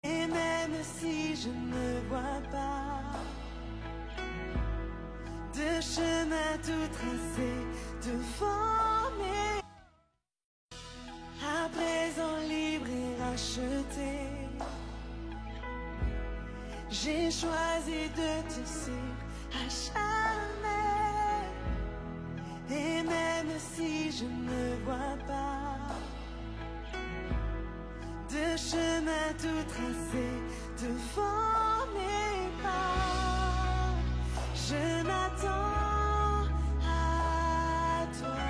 Et même si je ne vois pas de chemin tout tracé devant mes, à présent libre et racheté, j'ai choisi de te suivre à jamais. Et même si je ne vois pas de chemin tout tracé devant mes pas, je m'attends à toi.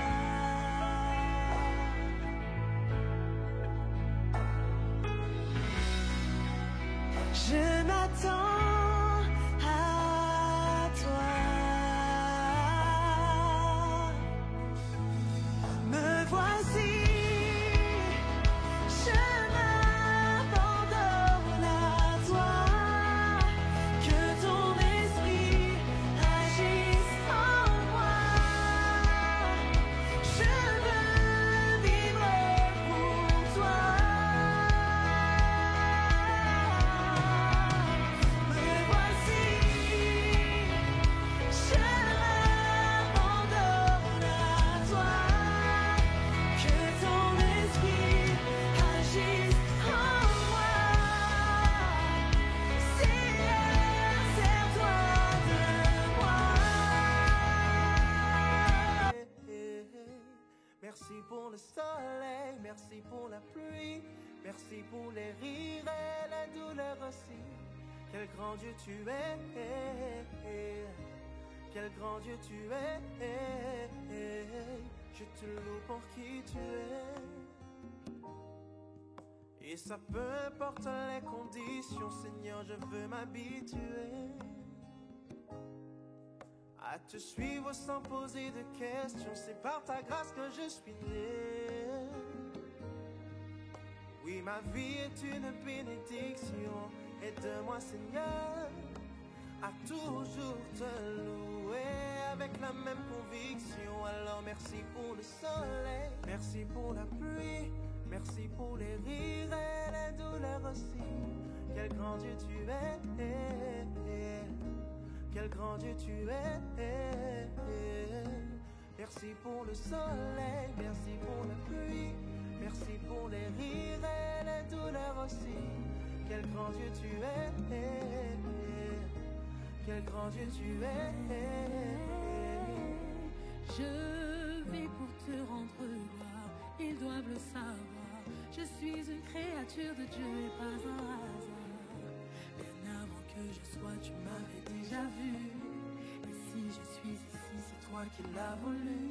Je m'attends à toi. Me voici, je m'abandonne à toi. Que ton esprit agisse en moi. Je veux vivre pour toi. Me voici, je m'abandonne à toi. Que ton esprit agisse en moi. Seigneur, sers-toi de moi. Merci pour le soleil, merci pour la pluie, merci pour les rires et la douleur aussi. Quel grand Dieu tu es, quel grand Dieu tu es, je te loue pour qui tu es. Et ça peu importe les conditions, Seigneur, je veux m'habituer à te suivre sans poser de questions. C'est par ta grâce que je suis né. Oui, ma vie est une bénédiction. Aide-moi, Seigneur, à toujours te louer avec la même conviction. Alors merci pour le soleil, merci pour la pluie, merci pour les rires et les douleurs aussi. Quel grand Dieu tu es, quel grand Dieu tu es. Merci pour le soleil, merci pour la pluie, merci pour les rires et les douleurs aussi. Quel grand Dieu tu es, quel grand Dieu tu es. Je vis pour te rendre gloire, ils doivent le savoir. Je suis une créature de Dieu et pas un hasard. Bien avant que je sois, tu m'avais déjà vu. Et si je suis ici, c'est toi qui l'as voulu.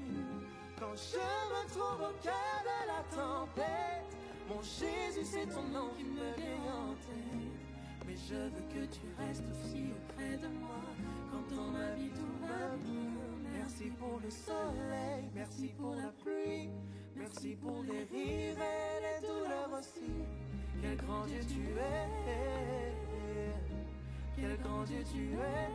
Quand je me trouve au cœur de la tempête, mon Jésus, c'est ton nom qui me vient en tête. Mais je veux que tu restes aussi auprès de moi quand dans ma vie tout va bien. Merci pour le soleil, merci pour la pluie, merci pour les rires et les douleurs aussi. Quel grand Dieu tu es, quel grand Dieu tu es.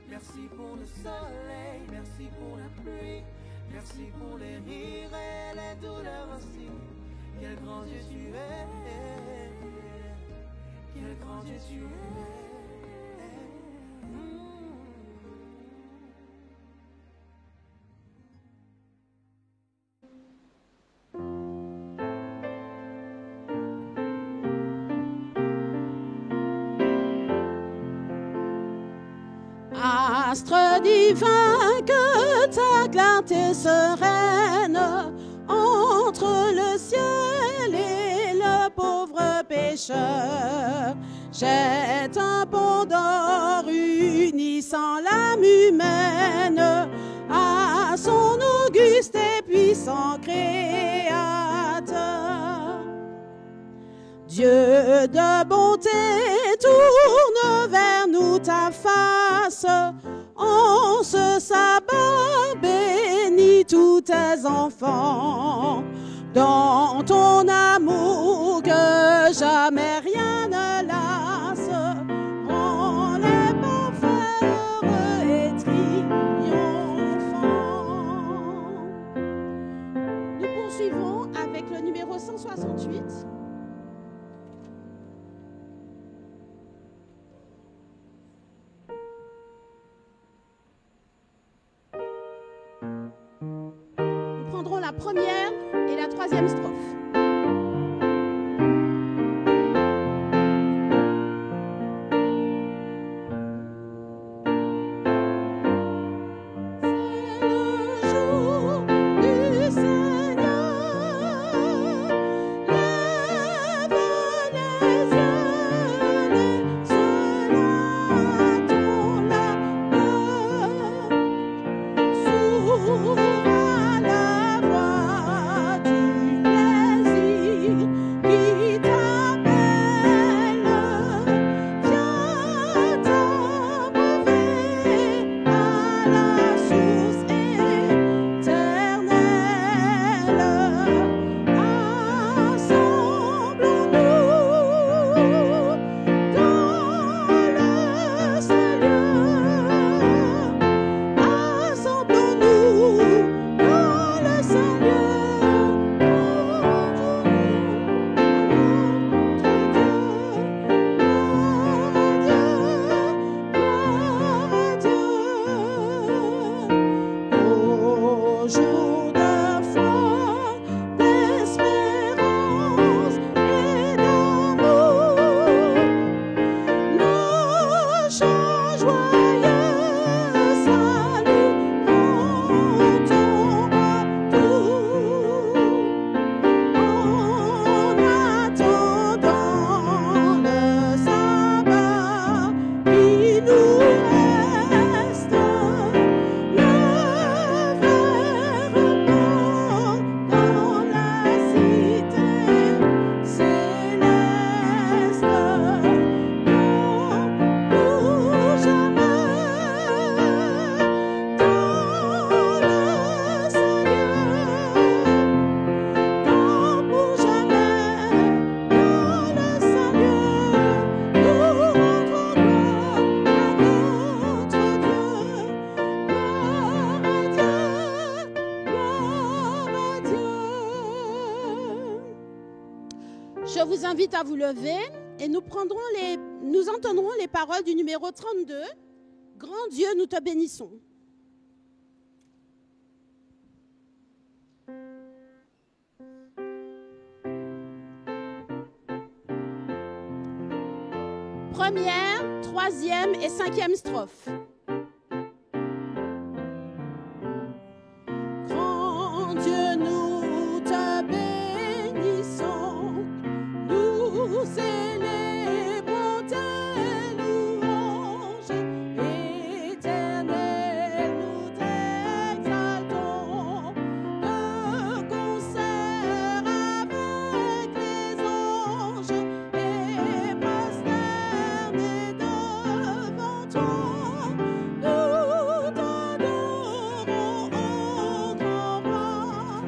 Merci pour le soleil, merci pour la pluie, merci pour les rires et les douleurs aussi. Quel grand Dieu tu es, quel grand Dieu tu es. Astre divin, que ta clarté sereine entre le ciel et le pauvre pécheur. Jette un pont d'or unissant l'âme humaine à son auguste et puissant Créateur. Dieu de bonté, tourne vers nous ta face. En ce sabbat, bénis tous tes enfants. Dans ton amour que jamais rien ne lasse. Rends les parfaits heureux et triomphants. Nous poursuivons avec le numéro 168. prendrons la première et la troisième strophe. Je vous invite à vous lever et nous entendrons les paroles du numéro 32. Grand Dieu, nous te bénissons. Première, troisième et cinquième strophe. Grand Dieu, nous te bénissons. Nous célébrons tes louanges, Éternel, nous t'exaltons. De concert avec les anges et prosternés devant toi, nous t'adorons, ô grand roi,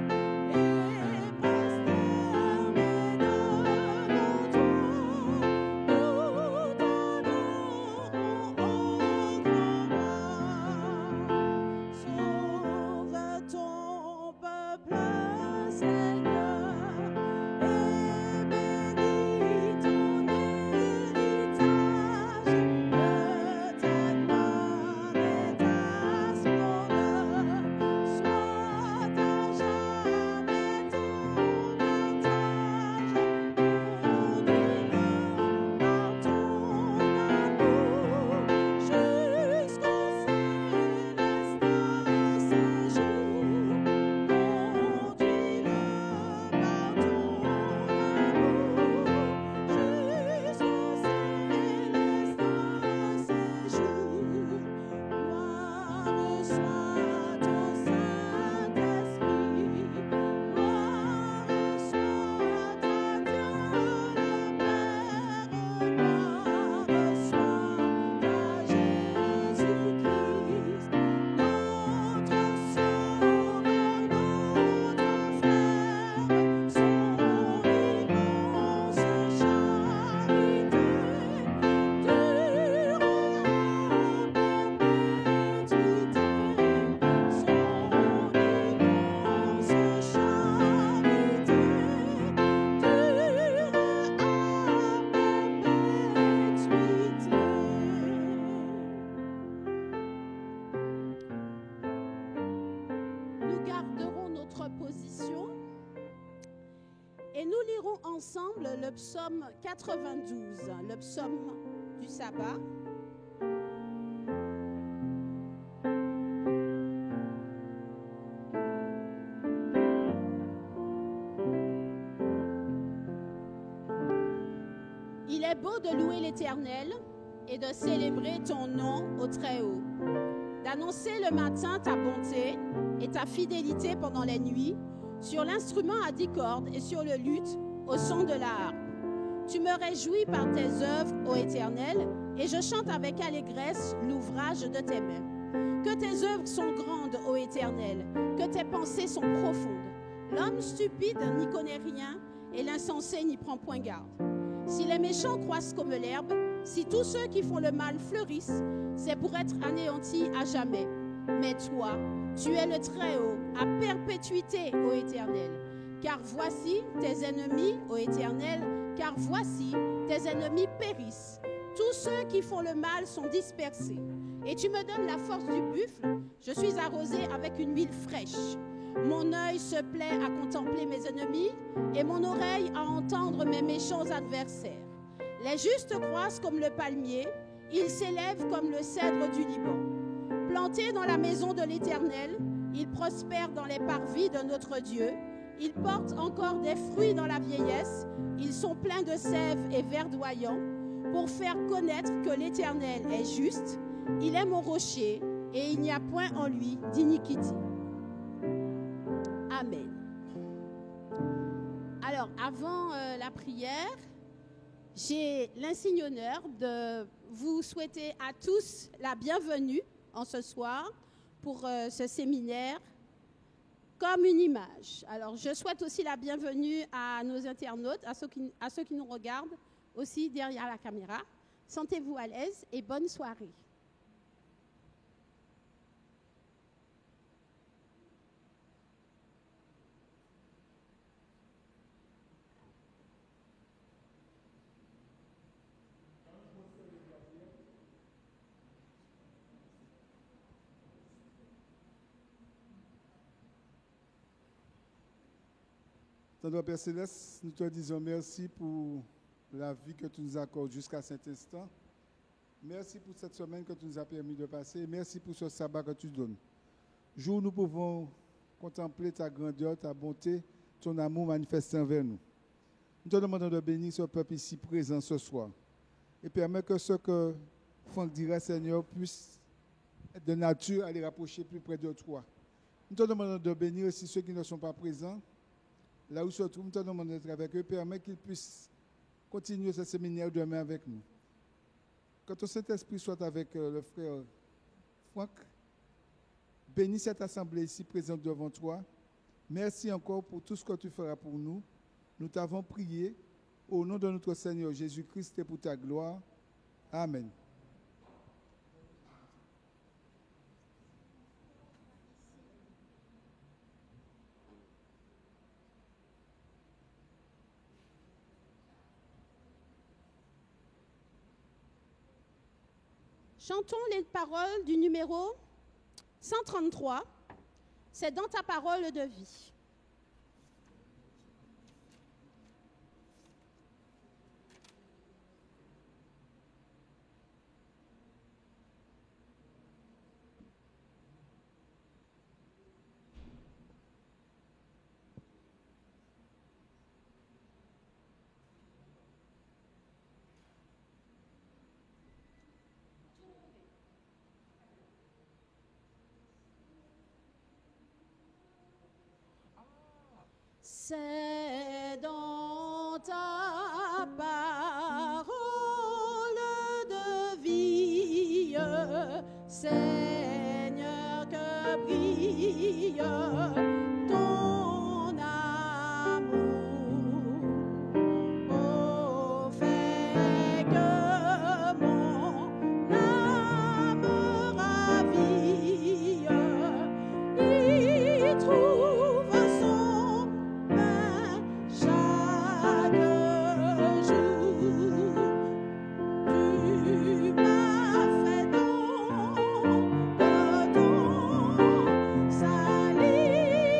et prosternés devant toi. ensemble le psaume 92, le psaume du sabbat. Il est beau de louer l'Éternel et de célébrer ton nom au Très-Haut, d'annoncer le matin ta bonté et ta fidélité pendant les nuits, sur l'instrument à 10 cordes et sur le luth au son de la harpe. Tu me réjouis par tes œuvres, ô Éternel, et je chante avec allégresse l'ouvrage de tes mains. Que tes œuvres sont grandes, ô Éternel, que tes pensées sont profondes. L'homme stupide n'y connaît rien et l'insensé n'y prend point garde. Si les méchants croissent comme l'herbe, si tous ceux qui font le mal fleurissent, c'est pour être anéantis à jamais. Mais toi, tu es le Très-Haut, à perpétuité, ô Éternel. Car voici tes ennemis, ô Éternel, car voici tes ennemis périssent. Tous ceux qui font le mal sont dispersés. Et tu me donnes la force du buffle, je suis arrosé avec une huile fraîche. Mon œil se plaît à contempler mes ennemis et mon oreille à entendre mes méchants adversaires. Les justes croissent comme le palmier, ils s'élèvent comme le cèdre du Liban. Plantés dans la maison de l'Éternel, ils prospèrent dans les parvis de notre Dieu. Ils portent encore des fruits dans la vieillesse. Ils sont pleins de sève et verdoyants pour faire connaître que l'Éternel est juste. Il est mon rocher et il n'y a point en lui d'iniquité. Amen. Alors, avant la prière, j'ai l'insigne honneur de vous souhaiter à tous la bienvenue en ce soir pour ce séminaire comme une image. Alors, je souhaite aussi la bienvenue à nos internautes, à ceux qui nous regardent aussi derrière la caméra. Sentez-vous à l'aise et bonne soirée. Tendre Père Céleste, nous te disons merci pour la vie que tu nous accordes jusqu'à cet instant. Merci pour cette semaine que tu nous as permis de passer. Merci pour ce sabbat que tu donnes. Jour où nous pouvons contempler ta grandeur, ta bonté, ton amour manifesté envers nous. Nous te demandons de bénir ce peuple ici présent ce soir et permettre que ce que Franck dirait, Seigneur, puisse être de nature à les rapprocher plus près de toi. Nous te demandons de bénir aussi ceux qui ne sont pas présents. Là où se trouvent, nous te demandons d'être avec eux, permet qu'ils puissent continuer ce séminaire demain avec nous. Que ton Saint-Esprit soit avec le frère Franck. Bénis cette assemblée ici présente devant toi. Merci encore pour tout ce que tu feras pour nous. Nous t'avons prié au nom de notre Seigneur Jésus-Christ et pour ta gloire. Amen. Chantons les paroles du numéro 133. C'est dans ta parole de vie. C'est dans ta parole de vie, Seigneur, que brille ton amour. Oh, fais que mon âme ravie y trouve son chaque jour. Tu m'as fait don de ton salut.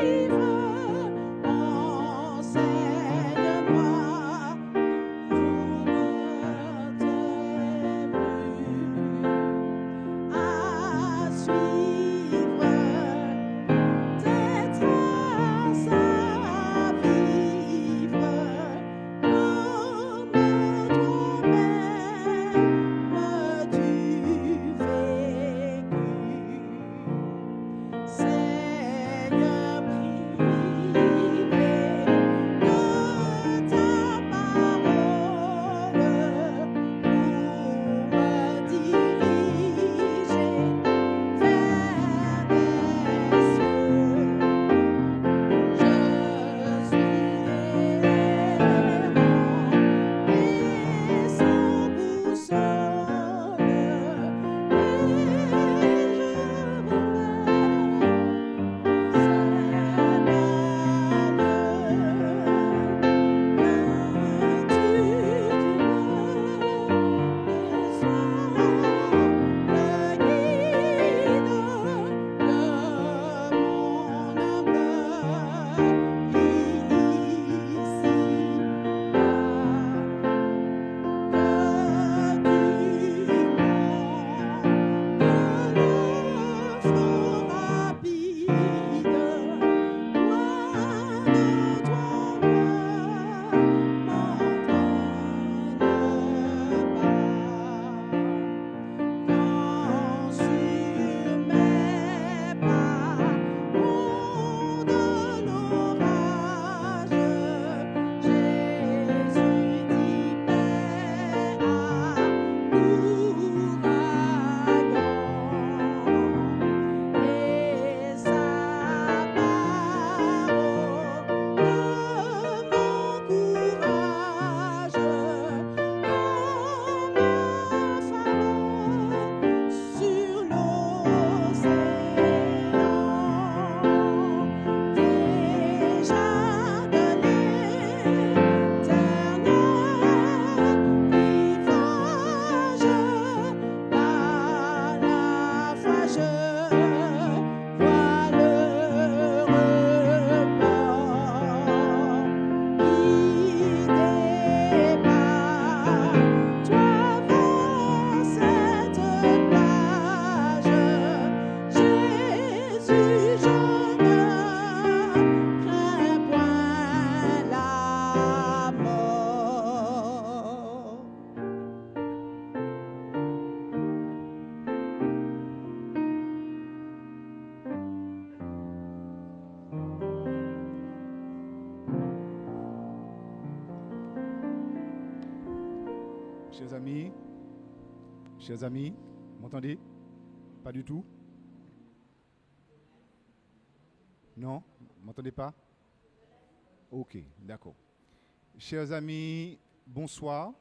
Chers amis, m'entendez? Pas du tout? Non? M'entendez pas? Ok, d'accord. Chers amis, bonsoir.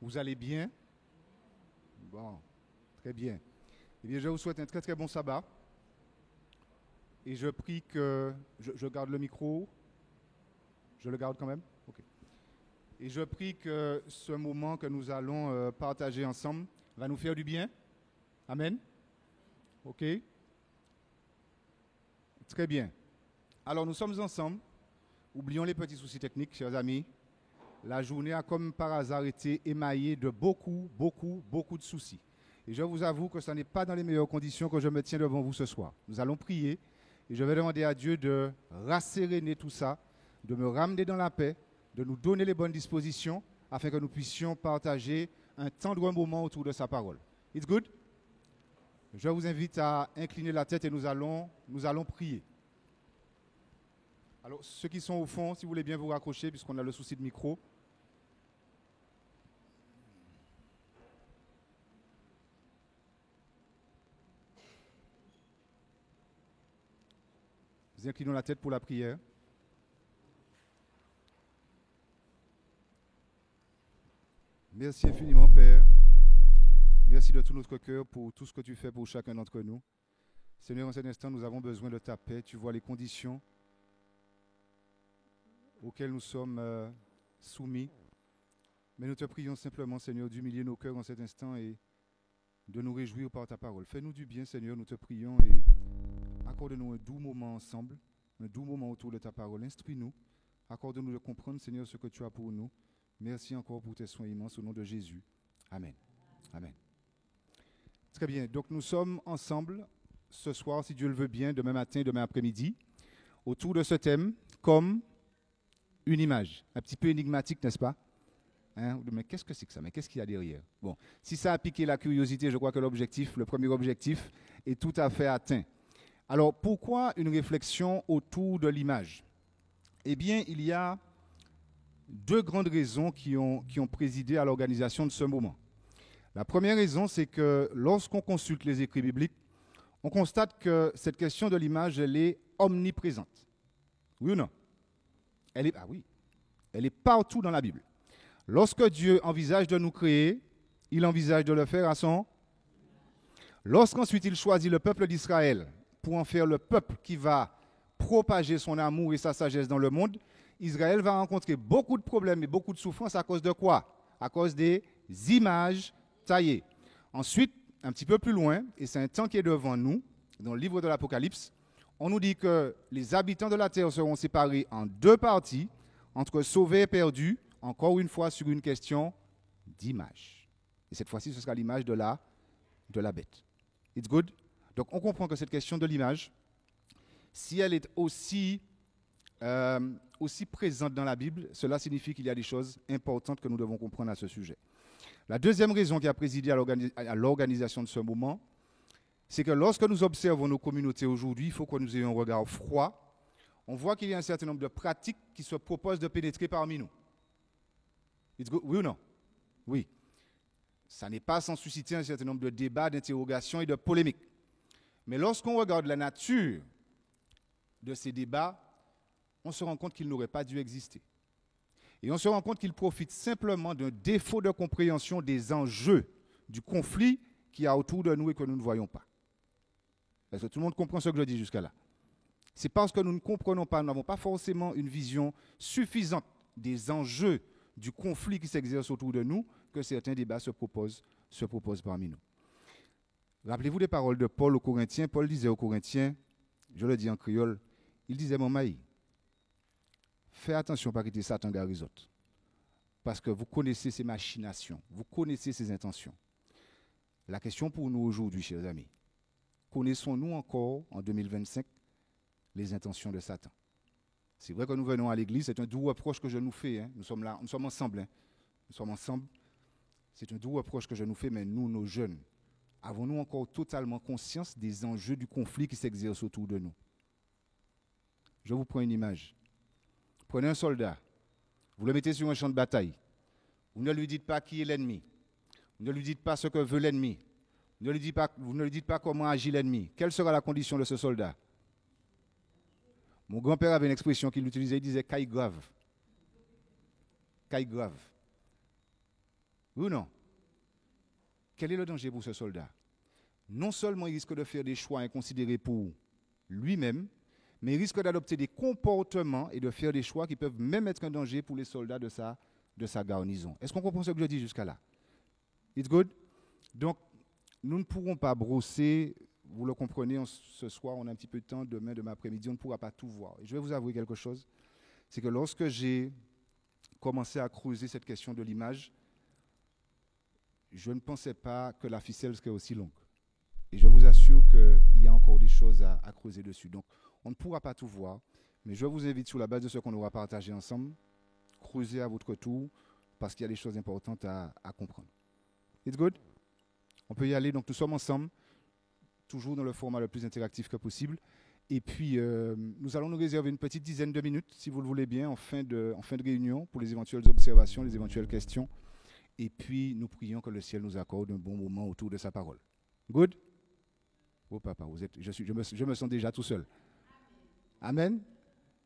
Vous allez bien? Bon, très bien. Eh bien, je vous souhaite un très très bon sabbat. Et je prie que... Je garde le micro. Je le garde quand même? Ok. Et je prie que ce moment que nous allons partager ensemble va nous faire du bien. Amen. Ok. Très bien. Alors, nous sommes ensemble. Oublions les petits soucis techniques, chers amis. La journée a comme par hasard été émaillée de beaucoup de soucis. Et je vous avoue que ce n'est pas dans les meilleures conditions que je me tiens devant vous ce soir. Nous allons prier et je vais demander à Dieu de rasséréner tout ça, de me ramener dans la paix, de nous donner les bonnes dispositions afin que nous puissions partager un tendre moment autour de sa parole. It's good? Je vous invite à incliner la tête et nous allons prier. Alors, ceux qui sont au fond, si vous voulez bien vous raccrocher, puisqu'on a le souci de micro. Nous inclinons la tête pour la prière. Merci infiniment, Père. Merci de tout notre cœur pour tout ce que tu fais pour chacun d'entre nous. Seigneur, en cet instant, nous avons besoin de ta paix. Tu vois les conditions auxquelles nous sommes soumis. Mais nous te prions simplement, Seigneur, d'humilier nos cœurs en cet instant et de nous réjouir par ta parole. Fais-nous du bien, Seigneur, nous te prions et accorde-nous un doux moment ensemble, un doux moment autour de ta parole. Instruis-nous, accorde-nous de comprendre, Seigneur, ce que tu as pour nous. Merci encore pour tes soins immenses au nom de Jésus. Amen. Amen. Très bien, donc nous sommes ensemble ce soir, si Dieu le veut bien, demain matin, demain après-midi, autour de ce thème, comme une image. Un petit peu énigmatique, n'est-ce pas? Hein? Mais qu'est-ce que c'est que ça? Mais qu'est-ce qu'il y a derrière? Bon, si ça a piqué la curiosité, je crois que le premier objectif, est tout à fait atteint. Alors, pourquoi une réflexion autour de l'image? Eh bien, il y a deux grandes raisons qui ont présidé à l'organisation de ce moment. La première raison, c'est que lorsqu'on consulte les écrits bibliques, on constate que cette question de l'image, elle est omniprésente. Oui ou non? Elle est partout dans la Bible. Lorsque Dieu envisage de nous créer, il envisage de le faire à son... Lorsqu'ensuite il choisit le peuple d'Israël pour en faire le peuple qui va propager son amour et sa sagesse dans le monde, Israël va rencontrer beaucoup de problèmes et beaucoup de souffrances à cause de quoi? À cause des images taillées. Ensuite, un petit peu plus loin, et c'est un temps qui est devant nous, dans le livre de l'Apocalypse, on nous dit que les habitants de la terre seront séparés en deux parties, entre sauvés et perdus, encore une fois sur une question d'image. Et cette fois-ci, ce sera l'image de la bête. It's good? Donc, on comprend que cette question de l'image, si elle est aussi présente dans la Bible, cela signifie qu'il y a des choses importantes que nous devons comprendre à ce sujet. La deuxième raison qui a présidé à l'organisation de ce moment, c'est que lorsque nous observons nos communautés aujourd'hui, il faut que nous ayons un regard froid. On voit qu'il y a un certain nombre de pratiques qui se proposent de pénétrer parmi nous. Oui ou non? Oui. Ça n'est pas sans susciter un certain nombre de débats, d'interrogations et de polémiques. Mais lorsqu'on regarde la nature de ces débats, on se rend compte qu'ils n'auraient pas dû exister. Et on se rend compte qu'ils profitent simplement d'un défaut de compréhension des enjeux du conflit qu'il y a autour de nous et que nous ne voyons pas. Est-ce que tout le monde comprend ce que je dis jusqu'à là? C'est parce que nous ne comprenons pas, nous n'avons pas forcément une vision suffisante des enjeux du conflit qui s'exerce autour de nous que certains débats se proposent parmi nous. Rappelez-vous des paroles de Paul aux Corinthiens. Paul disait aux Corinthiens, je le dis en créole, il disait, mon maï, fais attention pas quitter Satan derrière les autres. Parce que vous connaissez ses machinations, vous connaissez ses intentions. La question pour nous aujourd'hui, chers amis, connaissons-nous encore en 2025 les intentions de Satan? C'est vrai que nous venons à l'église, c'est un doux reproche que je nous fais. Hein. Nous sommes là, nous sommes ensemble. Hein. Nous sommes ensemble. C'est un doux reproche que je nous fais, mais nous, nos jeunes, avons-nous encore totalement conscience des enjeux du conflit qui s'exerce autour de nous? Je vous prends une image. Prenez un soldat, vous le mettez sur un champ de bataille. Vous ne lui dites pas qui est l'ennemi. Vous ne lui dites pas ce que veut l'ennemi. Vous ne lui dites pas comment agit l'ennemi. Quelle sera la condition de ce soldat? Mon grand-père avait une expression qu'il utilisait, il disait « caille grave ». Caille grave. Oui ou non? Quel est le danger pour ce soldat? Non seulement il risque de faire des choix inconsidérés pour lui-même, mais il risque d'adopter des comportements et de faire des choix qui peuvent même être un danger pour les soldats de sa garnison. Est-ce qu'on comprend ce que je dis jusqu'à là? It's good? Donc, nous ne pourrons pas brosser, vous le comprenez, ce soir, on a un petit peu de temps, demain après-midi, on ne pourra pas tout voir. Et je vais vous avouer quelque chose, c'est que lorsque j'ai commencé à creuser cette question de l'image, je ne pensais pas que la ficelle serait aussi longue. Et je vous assure qu'il y a encore des choses à creuser dessus. Donc, on ne pourra pas tout voir, mais je vous invite sur la base de ce qu'on aura partagé ensemble, creuser à votre tour, parce qu'il y a des choses importantes à comprendre. It's good? On peut y aller, donc nous sommes ensemble, toujours dans le format le plus interactif que possible. Et puis, nous allons nous réserver une petite dizaine de minutes, si vous le voulez bien, en fin de réunion, pour les éventuelles observations, les éventuelles questions. Et puis, nous prions que le ciel nous accorde un bon moment autour de sa parole. Good? Oh papa, je me sens déjà tout seul. Amen?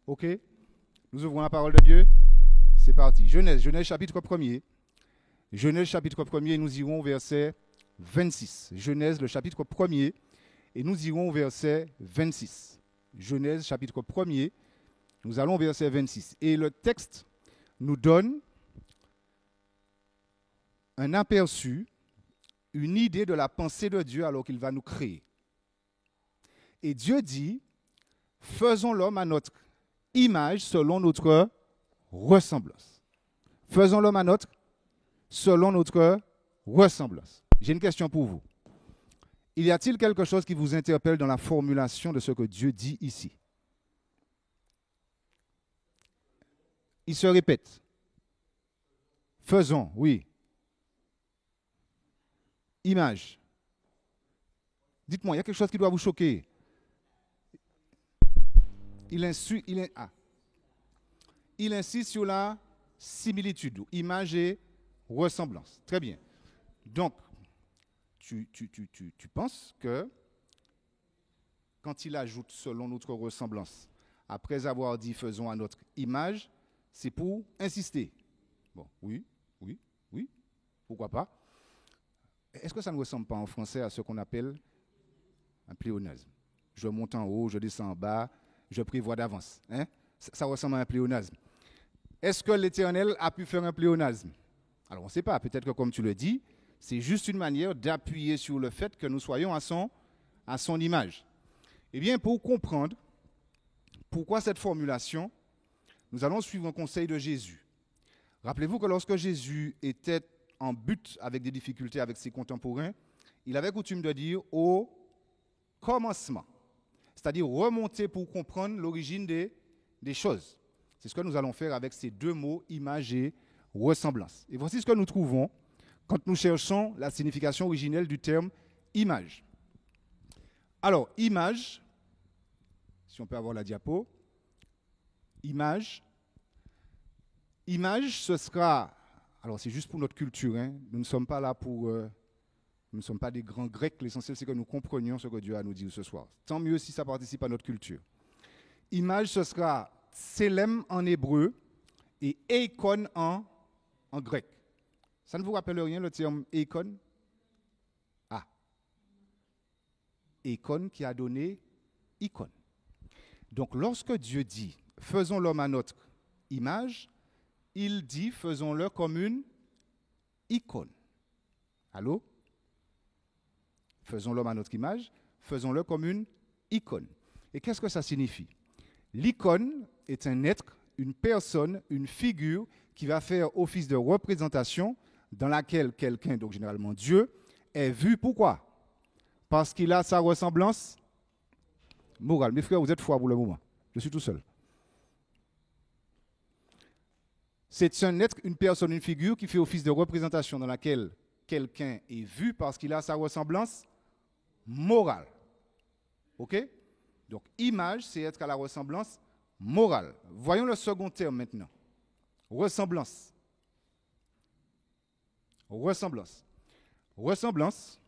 OK? Nous ouvrons la parole de Dieu. C'est parti. Genèse chapitre 1er. Genèse chapitre 1er, nous irons au verset 26. Genèse le chapitre 1er, et nous irons au verset 26. Genèse chapitre 1er, nous allons au verset 26. Et le texte nous donne un aperçu, une idée de la pensée de Dieu alors qu'il va nous créer. Et Dieu dit, faisons l'homme à notre image selon notre ressemblance. Faisons l'homme à notre selon notre ressemblance. J'ai une question pour vous. Y a-t-il quelque chose qui vous interpelle dans la formulation de ce que Dieu dit ici? Il se répète. Faisons, oui. Image. Dites-moi, il y a quelque chose qui doit vous choquer. Il insiste sur la similitude, image et ressemblance. Très bien. Donc, tu penses que quand il ajoute selon notre ressemblance, après avoir dit faisons à notre image, c'est pour insister. Bon, oui, pourquoi pas. Est-ce que ça ne ressemble pas en français à ce qu'on appelle un pléonasme? Je monte en haut, je descends en bas, je prévois d'avance. Hein? Ça ressemble à un pléonasme. Est-ce que l'Éternel a pu faire un pléonasme? Alors on ne sait pas, peut-être que comme tu le dis, c'est juste une manière d'appuyer sur le fait que nous soyons à son image. Eh bien, pour comprendre pourquoi cette formulation, nous allons suivre un conseil de Jésus. Rappelez-vous que lorsque Jésus était en butte avec des difficultés avec ses contemporains, il avait coutume de dire au commencement, c'est-à-dire remonter pour comprendre l'origine des choses. C'est ce que nous allons faire avec ces deux mots, image et ressemblance. Et voici ce que nous trouvons quand nous cherchons la signification originelle du terme image. Alors, image, si on peut avoir la diapo, image, ce sera, alors c'est juste pour notre culture, hein, nous ne sommes pas là pour, nous ne sommes pas des grands Grecs, l'essentiel c'est que nous comprenions ce que Dieu a à nous dire ce soir. Tant mieux si ça participe à notre culture. Image, ce sera Tselem en hébreu et Eikon en grec. Ça ne vous rappelle rien le terme Eikon? Ah. Eikon qui a donné icône. Donc lorsque Dieu dit faisons l'homme à notre image, il dit faisons-le comme une icône. Allô? Faisons l'homme à notre image, faisons-le comme une icône. Et qu'est-ce que ça signifie? L'icône est un être, une personne, une figure qui va faire office de représentation dans laquelle quelqu'un, donc généralement Dieu, est vu. Pourquoi? Parce qu'il a sa ressemblance morale. Mes frères, vous êtes forts pour le moment. Je suis tout seul. C'est un être, une personne, une figure qui fait office de représentation dans laquelle quelqu'un est vu parce qu'il a sa ressemblance morale. OK? Donc, image, c'est être à la ressemblance morale. Voyons le second terme maintenant. Ressemblance. Ressemblance. Ressemblance,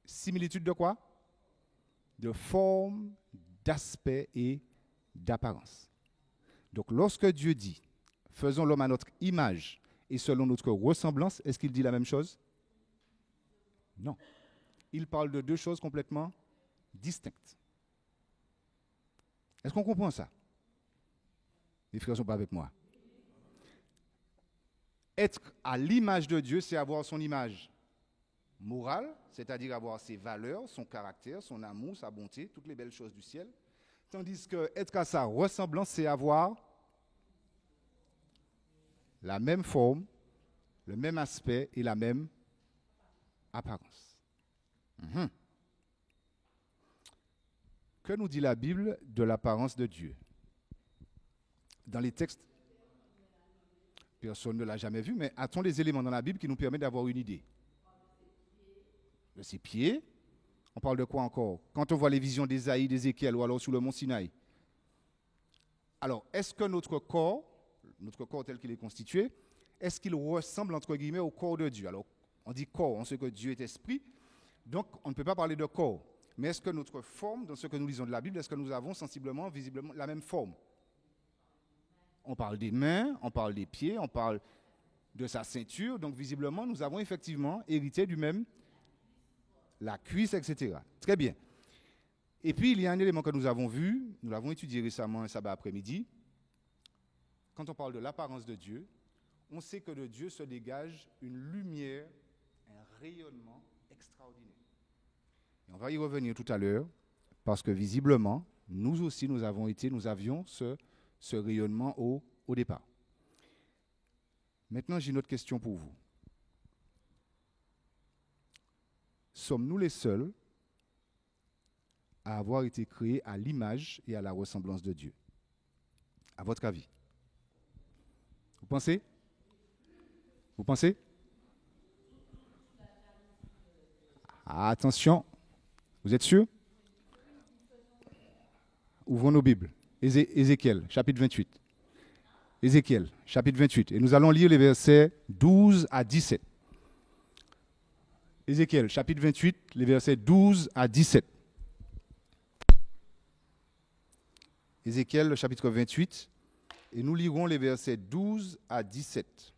similitude de quoi? De forme, d'aspect et d'apparence. Donc lorsque Dieu dit, faisons l'homme à notre image et selon notre ressemblance, est-ce qu'il dit la même chose? Non. Il parle de deux choses complètement distinctes. Est-ce qu'on comprend ça? Les frères ne sont pas avec moi. Être à l'image de Dieu, c'est avoir son image morale, c'est-à-dire avoir ses valeurs, son caractère, son amour, sa bonté, toutes les belles choses du ciel. Tandis que être à sa ressemblance, c'est avoir la même forme, le même aspect et la même apparence. Que nous dit la Bible de l'apparence de Dieu? Dans les textes, personne ne l'a jamais vu, mais a-t-on des éléments dans la Bible qui nous permettent d'avoir une idée? De ses pieds. On parle de quoi encore? Quand on voit les visions d'Ésaïe, d'Ézéchiel ou alors sur le mont Sinaï. Alors, est-ce que notre corps tel qu'il est constitué, est-ce qu'il ressemble entre guillemets au corps de Dieu? Alors, on dit corps, on sait que Dieu est esprit, donc on ne peut pas parler de corps. Mais est-ce que notre forme, dans ce que nous lisons de la Bible, est-ce que nous avons sensiblement, visiblement la même forme? On parle des mains, on parle des pieds, on parle de sa ceinture. Donc, visiblement, nous avons effectivement hérité du même, la cuisse, etc. Très bien. Et puis, il y a un élément que nous avons vu, nous l'avons étudié récemment un sabbat après-midi. Quand on parle de l'apparence de Dieu, on sait que de Dieu se dégage une lumière, un rayonnement extraordinaire. Et on va y revenir tout à l'heure, parce que visiblement, nous aussi, nous avions ce rayonnement au départ. Maintenant, j'ai une autre question pour vous. Sommes-nous les seuls à avoir été créés à l'image et à la ressemblance de Dieu? À votre avis? Vous pensez? Vous pensez? Attention, vous êtes sûr? Ouvrons nos Bibles. Ézéchiel, chapitre 28. Ézéchiel, chapitre 28. Et nous allons lire les versets 12 à 17. Ézéchiel, chapitre 28, les versets 12 à 17. Ézéchiel, le chapitre 28, et nous lirons les versets 12 à 17.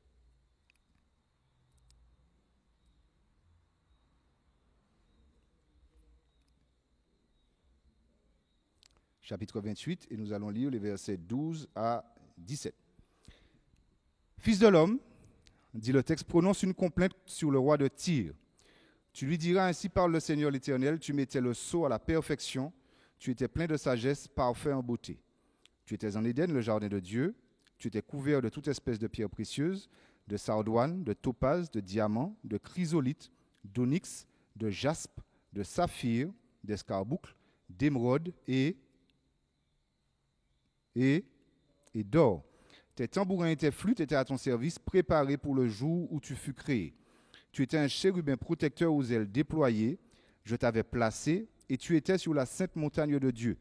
Chapitre 28, et nous allons lire les versets 12 à 17. Fils de l'homme, dit le texte, prononce une complainte sur le roi de Tyr. Tu lui diras, ainsi parle le Seigneur l'Éternel, tu mettais le sceau à la perfection, tu étais plein de sagesse, parfait en beauté. Tu étais en Éden, le jardin de Dieu, tu étais couvert de toute espèce de pierres précieuses, de sardoine, de topaz, de diamant, de chrysolite, d'onyx, de jaspe, de saphir, d'escarboucle, d'émeraude et d'or. Tes tambourins et tes flûtes étaient à ton service, préparés pour le jour où tu fus créé. Tu étais un chérubin protecteur aux ailes déployées. Je t'avais placé et tu étais sur la sainte montagne de Dieu.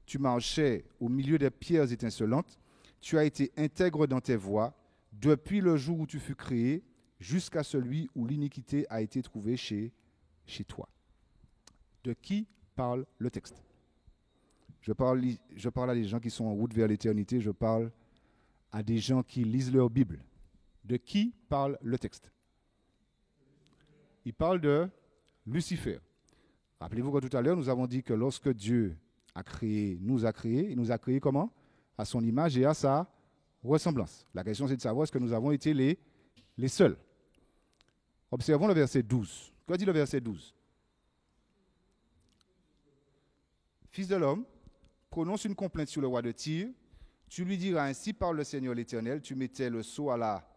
Tu marchais au milieu des pierres étincelantes. Tu as été intègre dans tes voies depuis le jour où tu fus créé jusqu'à celui où l'iniquité a été trouvée chez toi. De qui parle le texte? Je parle à des gens qui sont en route vers l'éternité. Je parle à des gens qui lisent leur Bible. De qui parle le texte? Il parle de Lucifer. Rappelez-vous que tout à l'heure, nous avons dit que lorsque Dieu il nous a créés comment? À son image et à sa ressemblance. La question, c'est de savoir est-ce que nous avons été les seuls. Observons le verset 12. Que dit le verset 12? Fils de l'homme, prononce une complainte sur le roi de Tyr. Tu lui diras, ainsi parle le Seigneur l'Éternel, tu mettais le sceau à la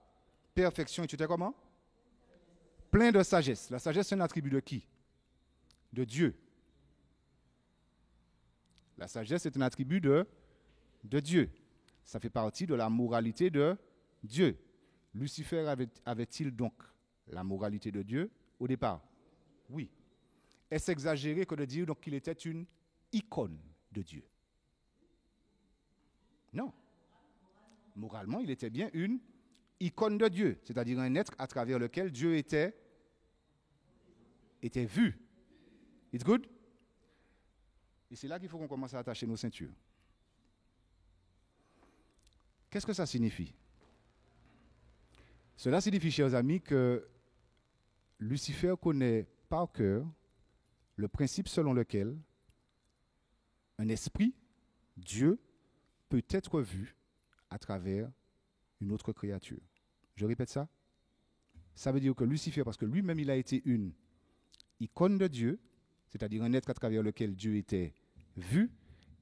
perfection et tu étais comment? Plein de sagesse. La sagesse, c'est un attribut de qui? De Dieu. La sagesse est un attribut de Dieu. Ça fait partie de la moralité de Dieu. Lucifer avait-il donc la moralité de Dieu au départ? Oui. Est-ce exagéré que de dire donc qu'il était une icône de Dieu? Non. Moralement, il était bien une icône de Dieu, c'est-à-dire un être à travers lequel Dieu était vu. It's good? Et c'est là qu'il faut qu'on commence à attacher nos ceintures. Qu'est-ce que ça signifie? Cela signifie, chers amis, que Lucifer connaît par cœur le principe selon lequel un esprit, Dieu, peut être vu à travers une autre créature. Je répète ça. Ça veut dire que Lucifer, parce que lui-même il a été une icône de Dieu, c'est-à-dire un être à travers lequel Dieu était vu,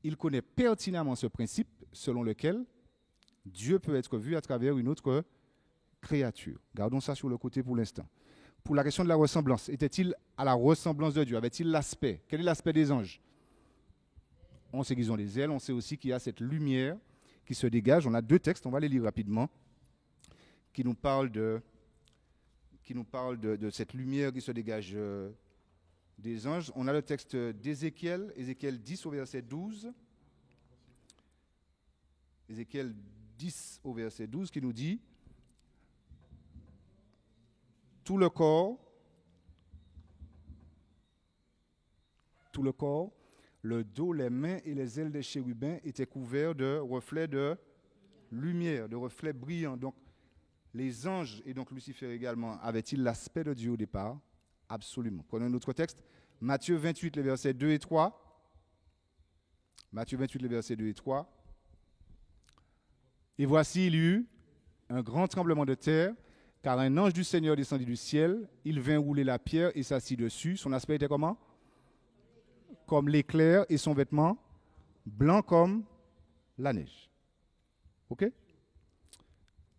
il connaît pertinemment ce principe selon lequel Dieu peut être vu à travers une autre créature. Gardons ça sur le côté pour l'instant. Pour la question de la ressemblance, était-il à la ressemblance de Dieu? Avait-il l'aspect? Quel est l'aspect des anges? On sait qu'ils ont des ailes, on sait aussi qu'il y a cette lumière qui se dégage. On a 2 textes, on va les lire rapidement, qui nous parlent de cette lumière qui se dégage des anges. On a le texte d'Ézéchiel, Ézéchiel 10 au verset 12. Ézéchiel 10 au verset 12 qui nous dit: tout le corps, le dos, les mains et les ailes des chérubins étaient couverts de reflets de lumière, de reflets brillants. Donc, les anges et donc Lucifer également, avaient-ils l'aspect de Dieu au départ? Absolument. Prenons un autre texte. Matthieu 28, les versets 2 et 3. Matthieu 28, les versets 2 et 3. Et voici, il y eut un grand tremblement de terre, car un ange du Seigneur descendit du ciel. Il vint rouler la pierre et s'assit dessus. Son aspect était comment? Comme l'éclair, et son vêtement blanc comme la neige. OK?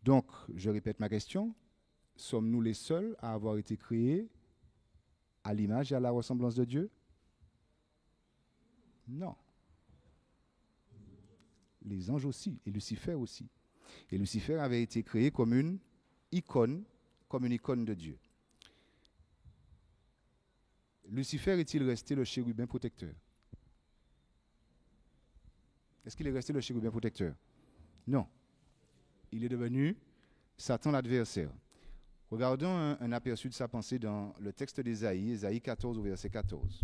Donc, je répète ma question. Sommes-nous les seuls à avoir été créés à l'image et à la ressemblance de Dieu? Non. Les anges aussi, et Lucifer aussi. Et Lucifer avait été créé comme une icône de Dieu. Lucifer est-il resté le chérubin protecteur? Est-ce qu'il est resté le chérubin protecteur? Non. Il est devenu Satan l'adversaire. Regardons un aperçu de sa pensée dans le texte d'Ésaïe, Ésaïe 14 au verset 14.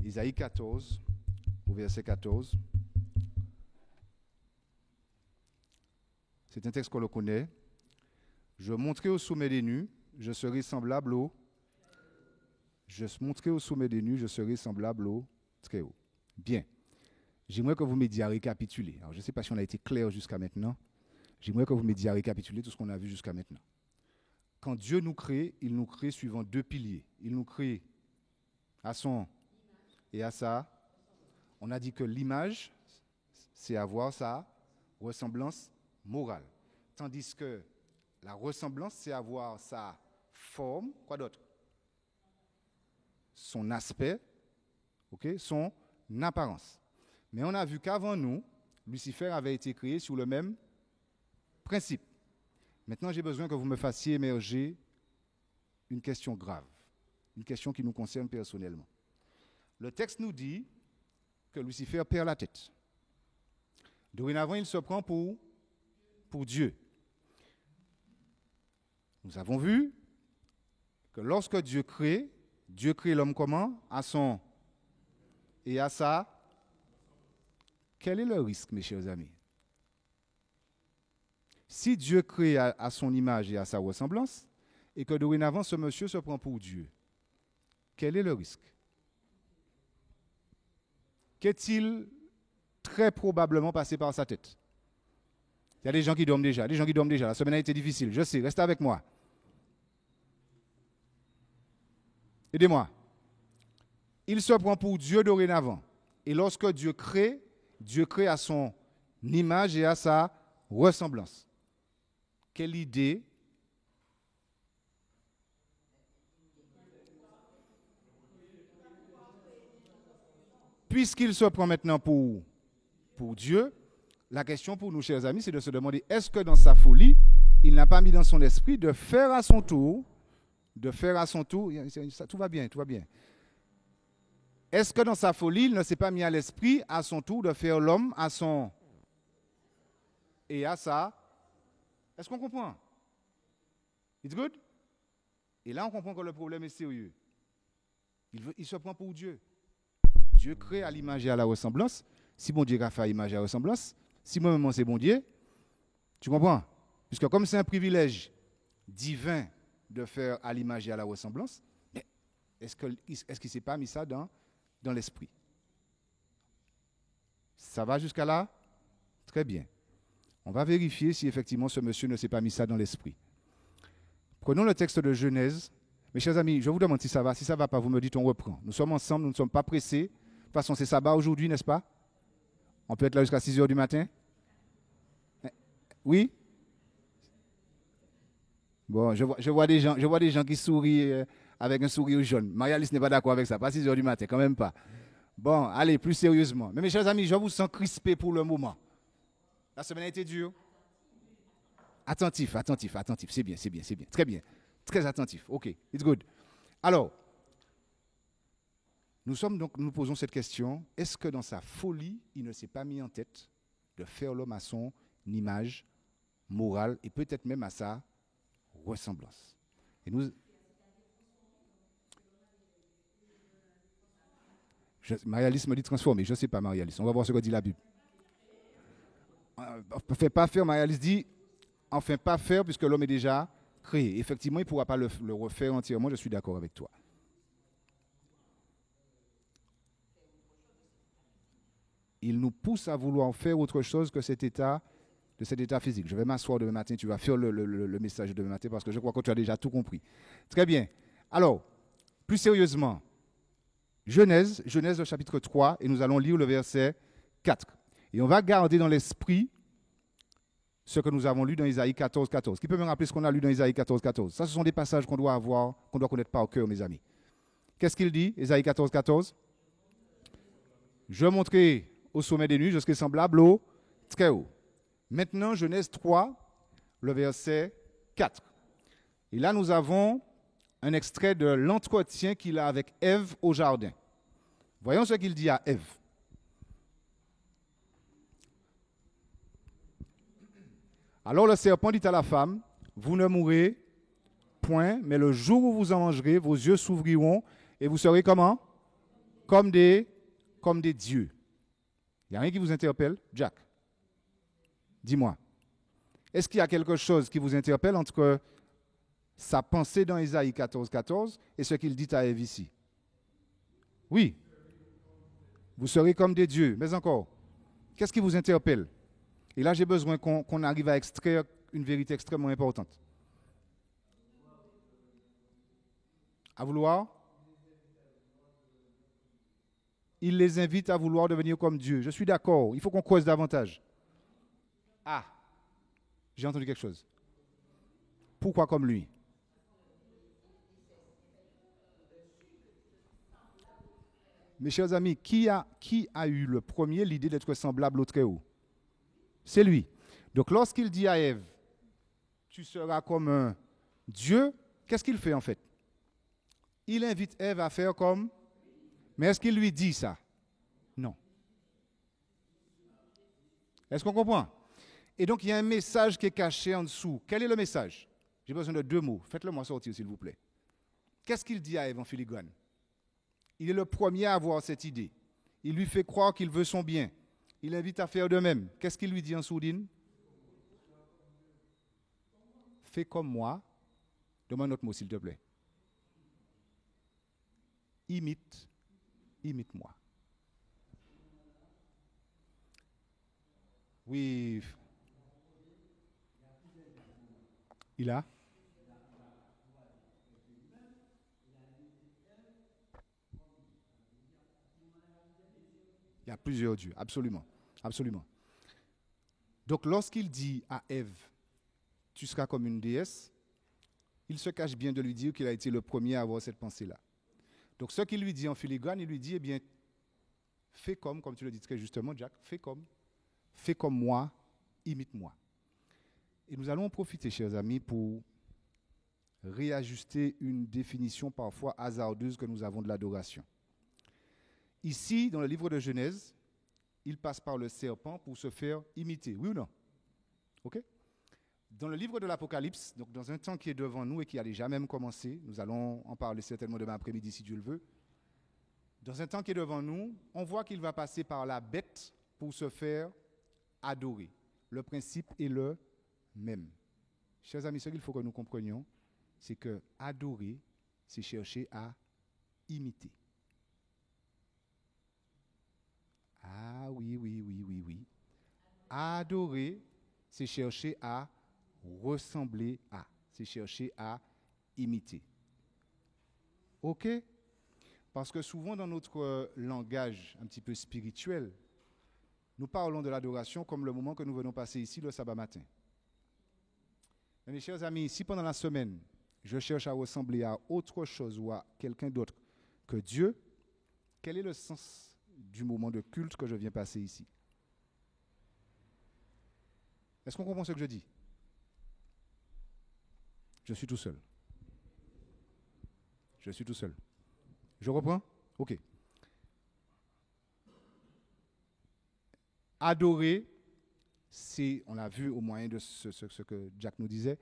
Ésaïe 14 au verset 14. C'est un texte qu'on le connaît. Je monterai au sommet des nues, je serai semblable au... Je monterai au sommet des nues, je serai semblable au très haut. Bien. J'aimerais que vous m'aidiez à récapituler. Alors, je ne sais pas si on a été clair jusqu'à maintenant. J'aimerais que vous m'aidiez à récapituler tout ce qu'on a vu jusqu'à maintenant. Quand Dieu nous crée, il nous crée suivant 2 piliers. Il nous crée à son et à sa. On a dit que l'image, c'est avoir sa ressemblance morale. Tandis que la ressemblance, c'est avoir sa forme. Quoi d'autre? Son aspect, okay, son apparence. Mais on a vu qu'avant nous, Lucifer avait été créé sur le même principe. Maintenant, j'ai besoin que vous me fassiez émerger une question grave, une question qui nous concerne personnellement. Le texte nous dit que Lucifer perd la tête. Dorénavant, il se prend pour Dieu. Nous avons vu que lorsque Dieu crée l'homme comment? À son et à sa. Quel est le risque, mes chers amis? Si Dieu crée à son image et à sa ressemblance, et que dorénavant ce monsieur se prend pour Dieu, quel est le risque? Qu'est-il très probablement passé par sa tête? Il y a des gens qui dorment déjà, La semaine a été difficile, je sais, restez avec moi. Aidez-moi. Il se prend pour Dieu dorénavant. Et lorsque Dieu crée à son image et à sa ressemblance. Quelle idée? Puisqu'il se prend maintenant pour Dieu, la question pour nous, chers amis, c'est de se demander, est-ce que dans sa folie, il n'a pas mis dans son esprit de faire à son tour, tout va bien. Est-ce que dans sa folie, il ne s'est pas mis à l'esprit à son tour de faire l'homme à son et à sa? Est-ce qu'on comprend? It's good? Et là, on comprend que le problème est sérieux. Il se prend pour Dieu. Dieu crée à l'image et à la ressemblance. Si bon Dieu a fait à l'image et à la ressemblance, si moi-même c'est bon Dieu, tu comprends? Puisque comme c'est un privilège divin de faire à l'image et à la ressemblance, est-ce qu'il ne s'est pas mis ça dans l'esprit? Ça va jusqu'à là? Très bien. On va vérifier si effectivement ce monsieur ne s'est pas mis ça dans l'esprit. Prenons le texte de Genèse. Mes chers amis, je vous demande si ça va. Si ça ne va pas, vous me dites, on reprend. Nous sommes ensemble, nous ne sommes pas pressés. De toute façon, c'est sabbat aujourd'hui, n'est-ce pas? On peut être là jusqu'à 6 heures du matin? Oui? Bon, je vois des gens qui sourient avec un sourire jaune. Marie-Alice n'est pas d'accord avec ça. Pas 6 heures du matin, quand même pas. Bon, allez, plus sérieusement. Mais mes chers amis, je vous sens crispé pour le moment. La semaine a été dure. Attentif. C'est bien. Très bien. Très attentif. OK, it's good. Alors, nous posons cette question. Est-ce que dans sa folie, il ne s'est pas mis en tête de faire l'homme à son image morale et peut-être même à sa ressemblance? Et nous... Marie-Alice me dit transformer. Je ne sais pas, Marie-Alice. On va voir ce que dit la Bible. Enfin, pas faire, Marie-Alice dit, enfin pas faire puisque l'homme est déjà créé. Effectivement, il ne pourra pas le refaire entièrement, je suis d'accord avec toi. Il nous pousse à vouloir faire autre chose que cet état physique. Je vais m'asseoir demain matin, tu vas faire le message de demain matin parce que je crois que tu as déjà tout compris. Très bien. Alors, plus sérieusement, Genèse au chapitre 3, et nous allons lire le verset 4. Et on va garder dans l'esprit ce que nous avons lu dans Isaïe 14, 14. Qui peut me rappeler ce qu'on a lu dans Isaïe 14, 14? Ça, ce sont des passages qu'on doit connaître par cœur, mes amis. Qu'est-ce qu'il dit, Isaïe 14, 14? Je montrerai au sommet des nuits, je serai semblable au très haut. Maintenant, Genèse 3, le verset 4. Et là, nous avons un extrait de l'entretien qu'il a avec Ève au jardin. Voyons ce qu'il dit à Ève. Alors le serpent dit à la femme, vous ne mourrez point, mais le jour où vous en mangerez, vos yeux s'ouvriront et vous serez comment? Comme des dieux. Il n'y a rien qui vous interpelle, Jack? Dis-moi. Est-ce qu'il y a quelque chose qui vous interpelle entre sa pensée dans Isaïe 14, 14 et ce qu'il dit à Ève ici? Oui. Vous serez comme des dieux. Mais encore, qu'est-ce qui vous interpelle? Et là, j'ai besoin qu'on arrive à extraire une vérité extrêmement importante. À vouloir? Il les invite à vouloir devenir comme Dieu. Je suis d'accord. Il faut qu'on creuse davantage. Ah, j'ai entendu quelque chose. Pourquoi comme lui? Mes chers amis, qui a eu le premier l'idée d'être semblable au Très-Haut? C'est lui. Donc lorsqu'il dit à Ève, tu seras comme un Dieu, qu'est-ce qu'il fait en fait? Il invite Ève à faire comme... Mais est-ce qu'il lui dit ça? Non. Est-ce qu'on comprend? Et donc il y a un message qui est caché en dessous. Quel est le message? J'ai besoin de 2 mots. Faites-le moi sortir s'il vous plaît. Qu'est-ce qu'il dit à Ève en filigrane? Il est le premier à avoir cette idée. Il lui fait croire qu'il veut son bien. Il l'invite à faire de même. Qu'est-ce qu'il lui dit en sourdine? Fais comme moi. Donne-moi un autre mot, s'il te plaît. Imite-moi. Oui. Il a? Il y a plusieurs dieux, absolument. Absolument. Donc lorsqu'il dit à Ève, tu seras comme une déesse, il se cache bien de lui dire qu'il a été le premier à avoir cette pensée-là. Donc ce qu'il lui dit en filigrane, il lui dit, eh bien, fais comme tu le dis très justement, Jack, fais comme moi, imite-moi. Et nous allons en profiter, chers amis, pour réajuster une définition parfois hasardeuse que nous avons de l'adoration. Ici, dans le livre de Genèse, il passe par le serpent pour se faire imiter. Oui ou non? OK? Dans le livre de l'Apocalypse, donc dans un temps qui est devant nous et qui a déjà même commencé, nous allons en parler certainement demain après-midi si Dieu le veut. Dans un temps qui est devant nous, on voit qu'il va passer par la bête pour se faire adorer. Le principe est le même. Chers amis, ce qu'il faut que nous comprenions, c'est que adorer, c'est chercher à imiter. Ah oui. Adorer, c'est chercher à ressembler à. C'est chercher à imiter. OK? Parce que souvent dans notre langage un petit peu spirituel, nous parlons de l'adoration comme le moment que nous venons passer ici le sabbat matin. Mais mes chers amis, si pendant la semaine, je cherche à ressembler à autre chose ou à quelqu'un d'autre que Dieu, quel est le sens du moment de culte que je viens passer ici? Est-ce qu'on comprend ce que je dis? Je suis tout seul. Je reprends? OK. Adorer, c'est, on l'a vu au moyen de ce que Jack nous disait,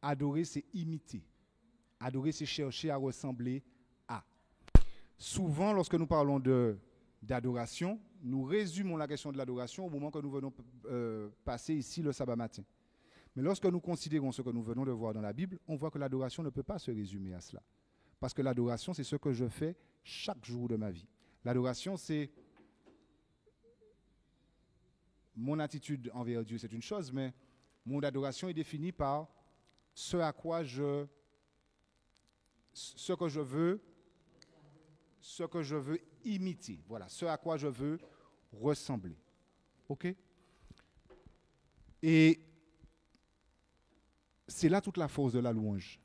adorer, c'est imiter. Adorer, c'est chercher à ressembler à. Souvent, lorsque nous parlons d'adoration, nous résumons la question de l'adoration au moment que nous venons passer ici le sabbat matin. Mais lorsque nous considérons ce que nous venons de voir dans la Bible, on voit que l'adoration ne peut pas se résumer à cela. Parce que l'adoration, c'est ce que je fais chaque jour de ma vie. L'adoration, c'est mon attitude envers Dieu, c'est une chose, mais mon adoration est définie par ce que je veux imiter. Voilà, ce à quoi je veux ressembler. OK? Et c'est là toute la force de la louange.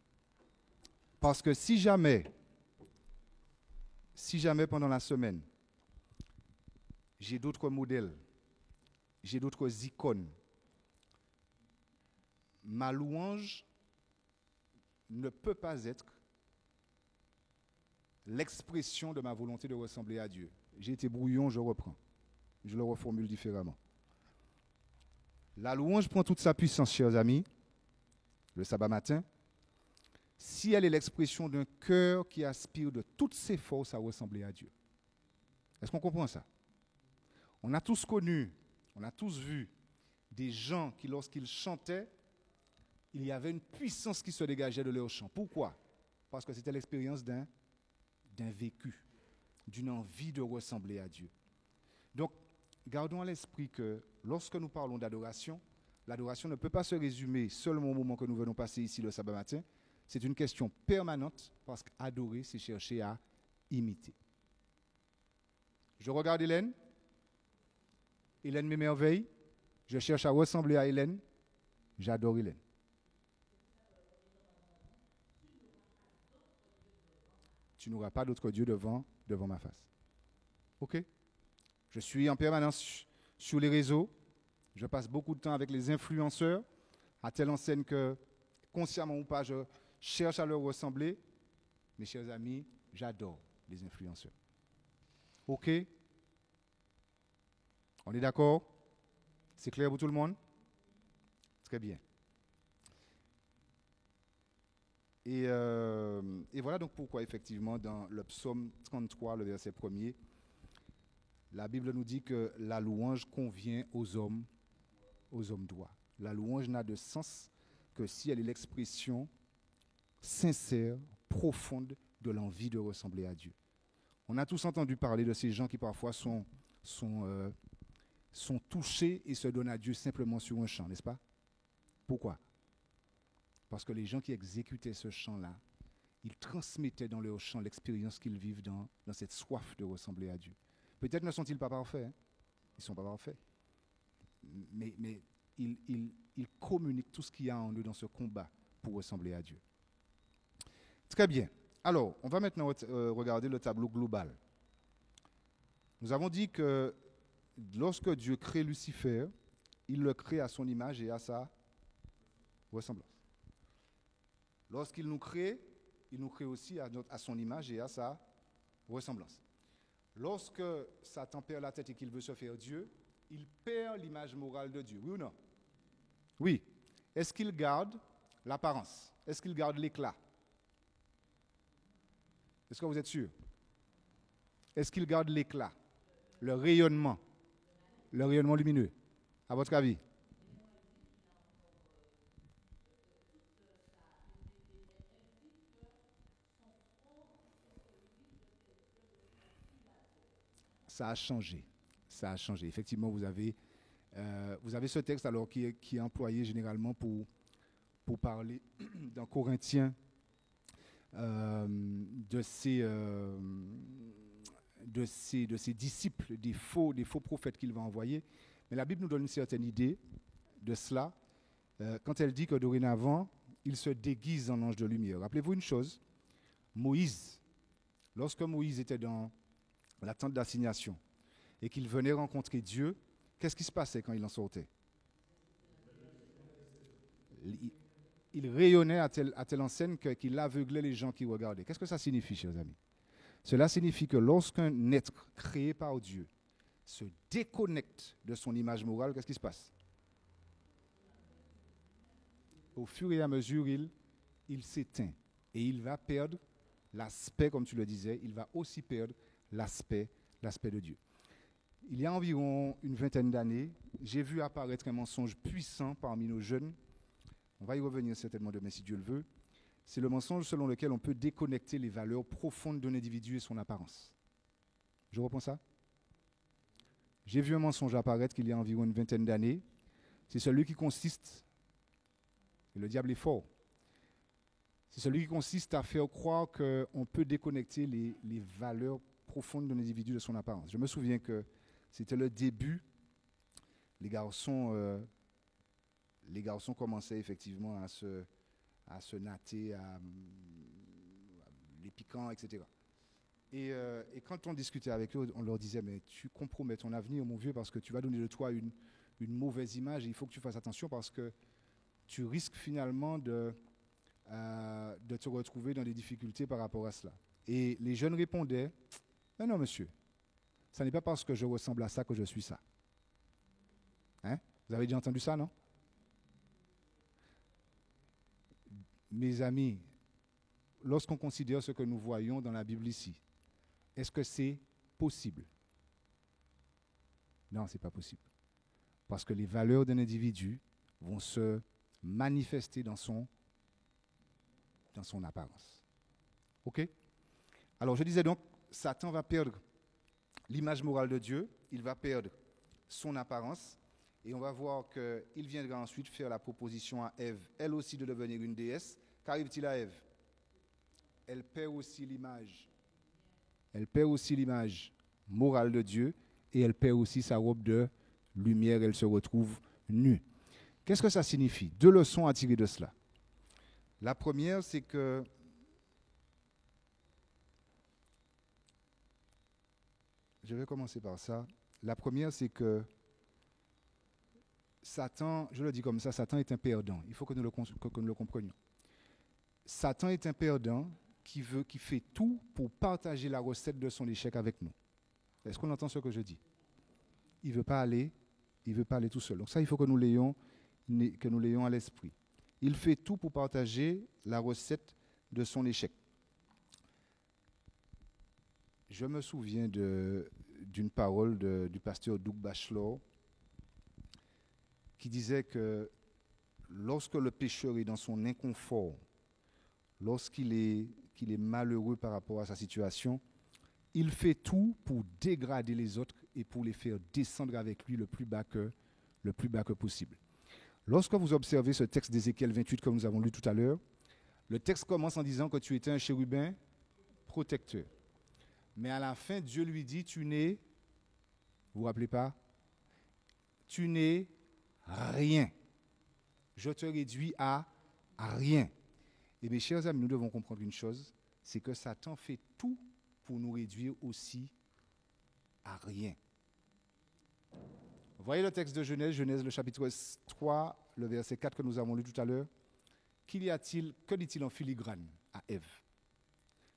Parce que si jamais pendant la semaine, j'ai d'autres modèles, j'ai d'autres icônes, ma louange ne peut pas être l'expression de ma volonté de ressembler à Dieu. J'ai été brouillon, je reprends. Je le reformule différemment. La louange prend toute sa puissance, chers amis, le sabbat matin, si elle est l'expression d'un cœur qui aspire de toutes ses forces à ressembler à Dieu. Est-ce qu'on comprend ça? On a tous connu, on a tous vu des gens qui, lorsqu'ils chantaient, il y avait une puissance qui se dégageait de leur chant. Pourquoi? Parce que c'était l'expérience d'un vécu, d'une envie de ressembler à Dieu. Donc, gardons à l'esprit que lorsque nous parlons d'adoration, l'adoration ne peut pas se résumer seulement au moment que nous venons passer ici le sabbat matin. C'est une question permanente parce qu'adorer, c'est chercher à imiter. Je regarde Hélène. Hélène m'émerveille. Je cherche à ressembler à Hélène. J'adore Hélène. Tu n'auras pas d'autre Dieu devant ma face. OK? Je suis en permanence sur les réseaux. Je passe beaucoup de temps avec les influenceurs, à telle enseigne que, consciemment ou pas, je cherche à leur ressembler. Mes chers amis, j'adore les influenceurs. OK? On est d'accord? C'est clair pour tout le monde? Très bien. Et voilà donc pourquoi, effectivement, dans le psaume 33, le verset 1er, la Bible nous dit que la louange convient aux hommes droits. La louange n'a de sens que si elle est l'expression sincère, profonde de l'envie de ressembler à Dieu. On a tous entendu parler de ces gens qui parfois sont touchés et se donnent à Dieu simplement sur un chant, n'est-ce pas? Pourquoi? Parce que les gens qui exécutaient ce chant-là, ils transmettaient dans leur chant l'expérience qu'ils vivent dans cette soif de ressembler à Dieu. Peut-être ne sont-ils pas parfaits, hein? Ils ne sont pas parfaits. Mais ils communiquent tout ce qu'il y a en eux dans ce combat pour ressembler à Dieu. Très bien. Alors, on va maintenant regarder le tableau global. Nous avons dit que lorsque Dieu crée Lucifer, il le crée à son image et à sa ressemblance. Lorsqu'il nous crée, il nous crée aussi à son image et à sa ressemblance. Lorsque Satan perd la tête et qu'il veut se faire Dieu, il perd l'image morale de Dieu. Oui ou non? Oui. est-ce qu'il garde l'apparence? Est-ce qu'il garde l'éclat? Est-ce que vous êtes sûr? Est-ce qu'il garde l'éclat, le rayonnement lumineux? À votre avis? Ça a changé. Ça a changé. Effectivement, vous avez ce texte alors qui est employé généralement pour parler dans Corinthiens de ces disciples, des faux prophètes qu'il va envoyer. Mais la Bible nous donne une certaine idée de cela quand elle dit que dorénavant, il se déguise en ange de lumière. Rappelez-vous une chose, Moïse, lorsque Moïse était dans la tente d'assignation et qu'il venait rencontrer Dieu, qu'est-ce qui se passait quand il en sortait? Il rayonnait à telle enseigne qu'il aveuglait les gens qui regardaient. Qu'est-ce que ça signifie, chers amis? Cela signifie que lorsqu'un être créé par Dieu se déconnecte de son image morale, qu'est-ce qui se passe? Au fur et à mesure, il s'éteint et il va perdre l'aspect, comme tu le disais, il va aussi perdre l'aspect de Dieu. Il y a environ une vingtaine d'années, j'ai vu apparaître un mensonge puissant parmi nos jeunes. On va y revenir certainement demain si Dieu le veut. C'est le mensonge selon lequel on peut déconnecter les valeurs profondes d'un individu et son apparence. Je reprends ça. J'ai vu un mensonge apparaître il y a environ une vingtaine d'années. C'est celui qui consiste, et le diable est fort, c'est celui qui consiste à faire croire qu'on peut déconnecter les valeurs profondes d'un individu de son apparence. Je me souviens que c'était le début. Les garçons commençaient effectivement à se natter, les piquants, etc. Et quand on discutait avec eux, on leur disait, mais tu compromets ton avenir, mon vieux, parce que tu vas donner de toi une mauvaise image, et il faut que tu fasses attention parce que tu risques finalement de te retrouver dans des difficultés par rapport à cela. Et les jeunes répondaient, mais non, monsieur, ça n'est pas parce que je ressemble à ça que je suis ça. Hein? Vous avez déjà entendu ça, non? Mes amis, lorsqu'on considère ce que nous voyons dans la Bible ici, est-ce que c'est possible? Non, ce n'est pas possible. Parce que les valeurs d'un individu vont se manifester dans son apparence. OK? Alors, je disais donc, Satan va perdre l'image morale de Dieu, il va perdre son apparence, et on va voir qu'il viendra ensuite faire la proposition à Ève, elle aussi de devenir une déesse. Qu'arrive-t-il à Ève? Elle perd aussi l'image. Elle perd aussi l'image morale de Dieu, et elle perd aussi sa robe de lumière, elle se retrouve nue. Qu'est-ce que ça signifie? Deux leçons à tirer de cela. La première, c'est que je vais commencer par ça. La première, c'est que Satan, je le dis comme ça, Satan est un perdant. Il faut que nous le comprenions. Satan est un perdant qui fait tout pour partager la recette de son échec avec nous. Est-ce qu'on entend ce que je dis? Il ne veut pas aller tout seul. Donc ça, il faut que nous l'ayons à l'esprit. Il fait tout pour partager la recette de son échec. Je me souviens d'une parole du pasteur Doug Batchelor qui disait que lorsque le pécheur est dans son inconfort, lorsqu'il est malheureux par rapport à sa situation, il fait tout pour dégrader les autres et pour les faire descendre avec lui le plus bas que possible. Lorsque vous observez ce texte d'Ézéchiel 28 que nous avons lu tout à l'heure, le texte commence en disant que tu étais un chérubin protecteur. Mais à la fin, Dieu lui dit, tu n'es, vous vous rappelez pas? Tu n'es rien. Je te réduis à rien. Et mes chers amis, nous devons comprendre une chose, c'est que Satan fait tout pour nous réduire aussi à rien. Voyez le texte de Genèse le chapitre 3, le verset 4 que nous avons lu tout à l'heure. Que dit-il en filigrane à Ève?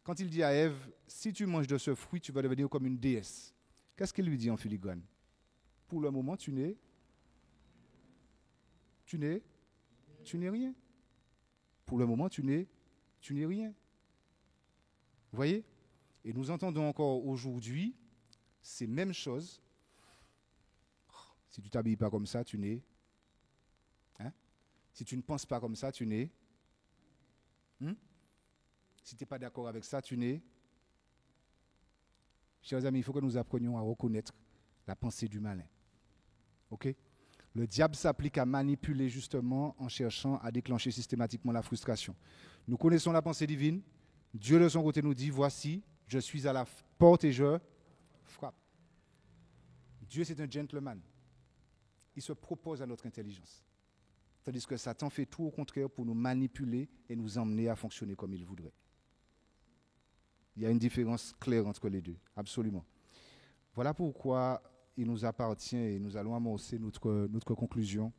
Quand il dit à Ève, si tu manges de ce fruit, tu vas devenir comme une déesse. Qu'est-ce qu'il lui dit en filigrane? Pour le moment, tu n'es tu n'es rien. Pour le moment, tu n'es rien. Vous voyez? Et nous entendons encore aujourd'hui ces mêmes choses. Si tu ne t'habilles pas comme ça, tu n'es. Hein? Si tu ne penses pas comme ça, tu n'es. Si tu n'es pas d'accord avec ça, tu n'es. Chers amis, il faut que nous apprenions à reconnaître la pensée du malin. OK? Le diable s'applique à manipuler justement en cherchant à déclencher systématiquement la frustration. Nous connaissons la pensée divine. Dieu de son côté nous dit, voici, je suis à la porte et je frappe. Dieu, c'est un gentleman. Il se propose à notre intelligence. Tandis que Satan fait tout au contraire pour nous manipuler et nous emmener à fonctionner comme il voudrait. Il y a une différence claire entre les deux, absolument. Voilà pourquoi il nous appartient, et nous allons amorcer notre conclusion.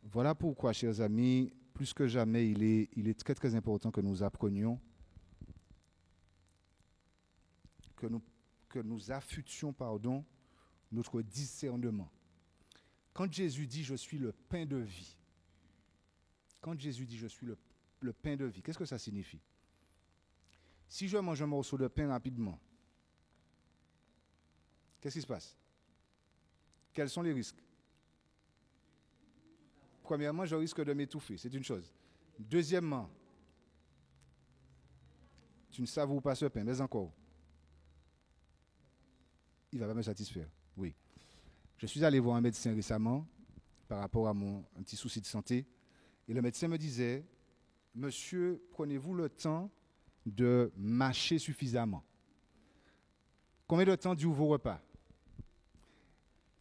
Voilà pourquoi, chers amis, plus que jamais, il est très très important que nous apprenions, que nous affûtions, notre discernement. Quand Jésus dit « je suis le pain de vie », quand Jésus dit « je suis le pain de vie », qu'est-ce que ça signifie? Si je mange un morceau de pain rapidement, qu'est-ce qui se passe? Quels sont les risques? Premièrement, je risque de m'étouffer, c'est une chose. Deuxièmement, tu ne savoures pas ce pain, mais encore, il ne va pas me satisfaire. Oui. Je suis allé voir un médecin récemment par rapport à un petit souci de santé, et le médecin me disait, monsieur, prenez-vous le temps de mâcher suffisamment? Combien de temps durent vos repas?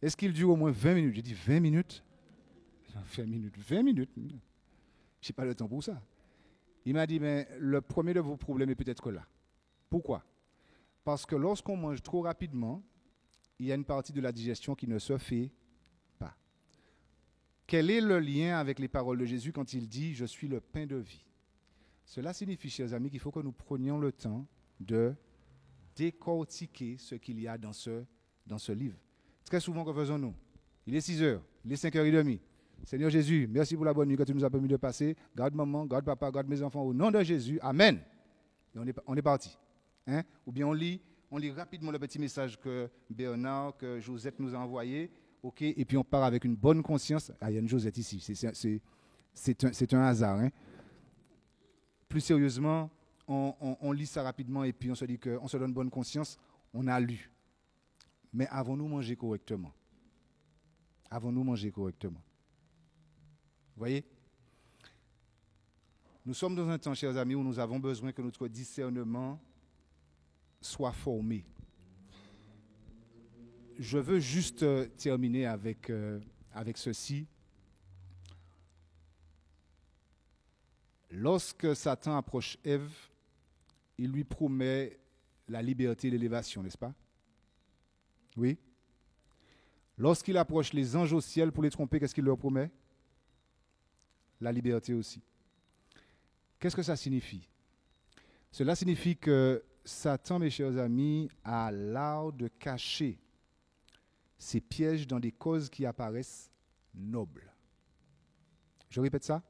Est-ce qu'il dure au moins 20 minutes? J'ai dit 20 minutes? 20 minutes. Je n'ai pas le temps pour ça. Il m'a dit, mais le premier de vos problèmes est peut-être là. Pourquoi? Parce que lorsqu'on mange trop rapidement, il y a une partie de la digestion qui ne se fait pas. Quel est le lien avec les paroles de Jésus quand il dit « Je suis le pain de vie » ? Cela signifie, chers amis, qu'il faut que nous prenions le temps de décortiquer ce qu'il y a dans ce livre. Très souvent, que faisons-nous? Il est 6 heures, il est 5h30. Seigneur Jésus, merci pour la bonne nuit que tu nous as permis de passer. Garde maman, garde papa, garde mes enfants au nom de Jésus. Amen. Et on est parti. Hein? Ou bien on lit rapidement le petit message que Bernard, que Josette nous a envoyé. OK, et puis on part avec une bonne conscience. Ah, il y a une Josette ici. C'est un hasard. Hein? Plus sérieusement, on lit ça rapidement et puis on se dit qu'on se donne bonne conscience. On a lu. Mais avons-nous mangé correctement? Avons-nous mangé correctement? Vous voyez? Nous sommes dans un temps, chers amis, où nous avons besoin que notre discernement soit formé. Je veux juste terminer avec ceci. Lorsque Satan approche Ève, il lui promet la liberté et l'élévation, n'est-ce pas? Oui. Lorsqu'il approche les anges au ciel pour les tromper, qu'est-ce qu'il leur promet? La liberté aussi. Qu'est-ce que ça signifie? Cela signifie que Satan, mes chers amis, a l'art de cacher ses pièges dans des causes qui apparaissent nobles. Je répète ça.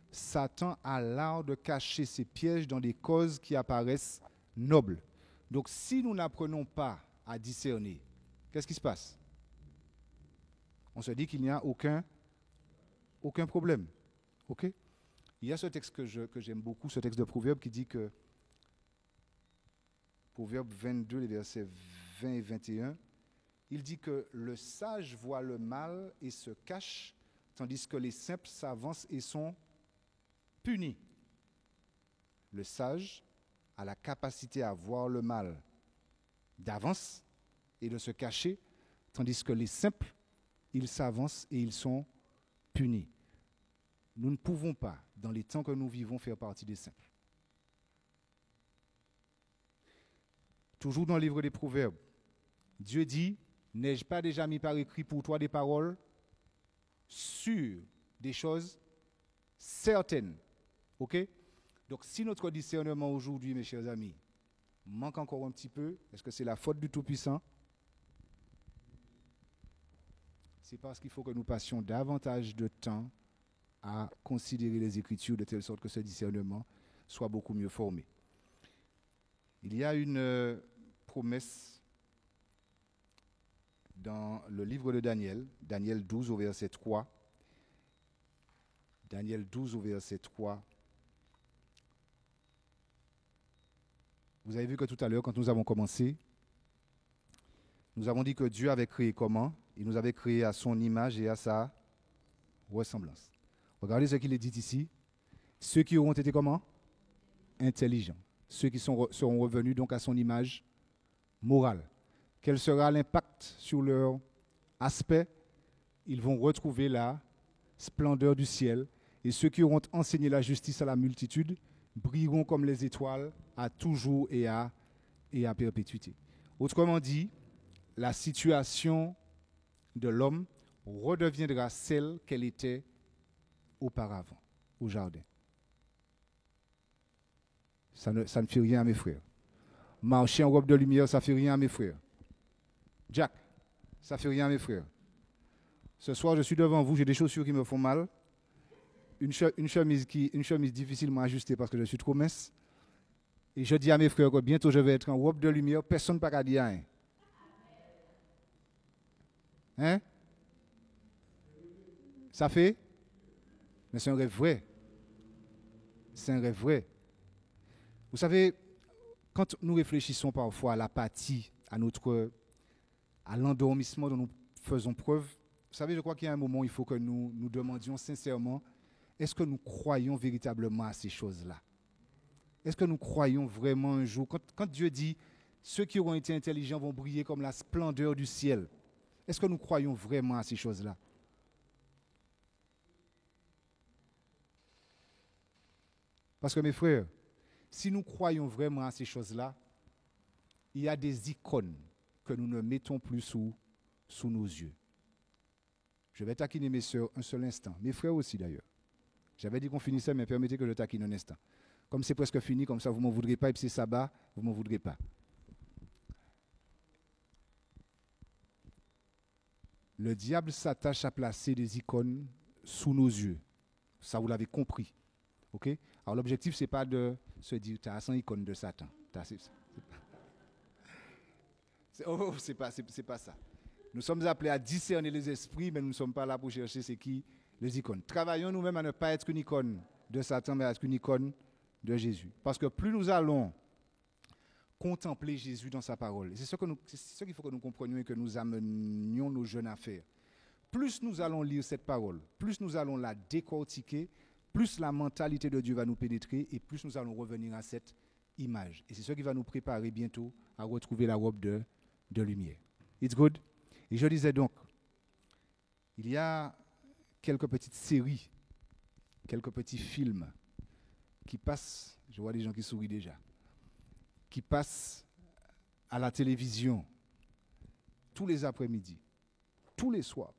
Satan a l'art de cacher ses pièges dans des causes qui apparaissent nobles. Donc, si nous n'apprenons pas à discerner, qu'est-ce qui se passe? On se dit qu'il n'y a aucun problème. OK? Il y a ce texte que j'aime beaucoup, ce texte de Proverbe qui dit que, Proverbe 22, les versets 20 et 21, il dit que le sage voit le mal et se cache, tandis que les simples s'avancent et sont punis. Le sage a la capacité à voir le mal d'avance et de se cacher, tandis que les simples, ils s'avancent et ils sont punis. Nous ne pouvons pas, dans les temps que nous vivons, faire partie des simples. Toujours dans le livre des Proverbes, Dieu dit, n'ai-je pas déjà mis par écrit pour toi des paroles sûres, des choses certaines. OK? Donc, si notre discernement aujourd'hui, mes chers amis, manque encore un petit peu, est-ce que c'est la faute du Tout-Puissant? C'est parce qu'il faut que nous passions davantage de temps à considérer les Écritures de telle sorte que ce discernement soit beaucoup mieux formé. Il y a une promesse dans le livre de Daniel, Daniel 12 au verset 3. Daniel 12 au verset 3. Vous avez vu que tout à l'heure, quand nous avons commencé, nous avons dit que Dieu avait créé comment? Il nous avait créé à son image et à sa ressemblance. Regardez ce qu'il est dit ici. Ceux qui auront été comment? Intelligents. Ceux qui seront revenus donc à son image morale. Quel sera l'impact sur leur aspect? Ils vont retrouver la splendeur du ciel. Et ceux qui auront enseigné la justice à la multitude brilleront comme les étoiles à toujours et à perpétuité. Autrement dit, la situation de l'homme redeviendra celle qu'elle était auparavant, au jardin. Ça ne fait rien à mes frères. Marcher en robe de lumière, ça ne fait rien à mes frères. Jack, ça ne fait rien à mes frères. Ce soir, je suis devant vous, j'ai des chaussures qui me font mal. Une chemise difficilement ajustée parce que je suis trop mince. Et je dis à mes frères que bientôt je vais être en robe de lumière, personne ne peut dire rien. Hein? Ça fait? Mais c'est un rêve vrai. C'est un rêve vrai. Vous savez, quand nous réfléchissons parfois à l'apathie, à l'endormissement dont nous faisons preuve, vous savez, je crois qu'il y a un moment où il faut que nous nous demandions sincèrement, est-ce que nous croyons véritablement à ces choses-là? Est-ce que nous croyons vraiment un jour, quand Dieu dit, ceux qui auront été intelligents vont briller comme la splendeur du ciel, est-ce que nous croyons vraiment à ces choses-là? Parce que mes frères, si nous croyons vraiment à ces choses-là, il y a des icônes que nous ne mettons plus sous nos yeux. Je vais taquiner mes sœurs un seul instant, mes frères aussi d'ailleurs. J'avais dit qu'on finissait, mais permettez que je taquine un instant. Comme c'est presque fini, comme ça vous ne m'en voudrez pas, et puis c'est sabbat, vous ne m'en voudrez pas. Le diable s'attache à placer des icônes sous nos yeux. Ça, vous l'avez compris. OK? Alors l'objectif, ce n'est pas de se dire, tu as 100 icônes de Satan. C'est pas ça. Nous sommes appelés à discerner les esprits, mais nous ne sommes pas là pour chercher c'est qui les icônes. Travaillons nous-mêmes à ne pas être une icône de Satan, mais à être une icône de Jésus. Parce que plus nous allons contempler Jésus dans sa parole, et c'est ce qu'il faut que nous comprenions et que nous amenions nos jeunes à faire. Plus nous allons lire cette parole, plus nous allons la décortiquer, plus la mentalité de Dieu va nous pénétrer et plus nous allons revenir à cette image. Et c'est ce qui va nous préparer bientôt à retrouver la robe de lumière. It's good? Et je disais donc, il y a quelques petites séries, quelques petits films qui passent, je vois des gens qui sourient déjà, qui passent à la télévision tous les après-midi, tous les soirs.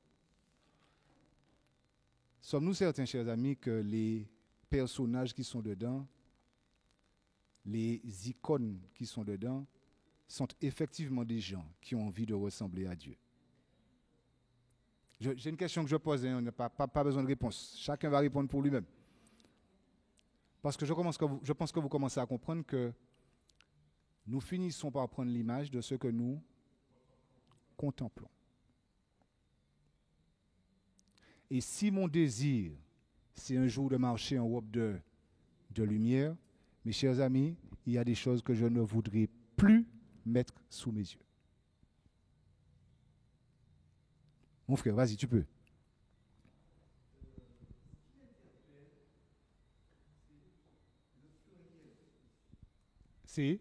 Sommes-nous certains, chers amis, que les personnages qui sont dedans, les icônes qui sont dedans, sont effectivement des gens qui ont envie de ressembler à Dieu? J'ai une question que je pose, on n'a pas besoin de réponse. Chacun va répondre pour lui-même. Parce que je pense que vous commencez à comprendre que nous finissons par prendre l'image de ce que nous contemplons. Et si mon désir, c'est un jour de marcher en robe de lumière, mes chers amis, il y a des choses que je ne voudrais plus mettre sous mes yeux. Mon frère, vas-y, tu peux. C'est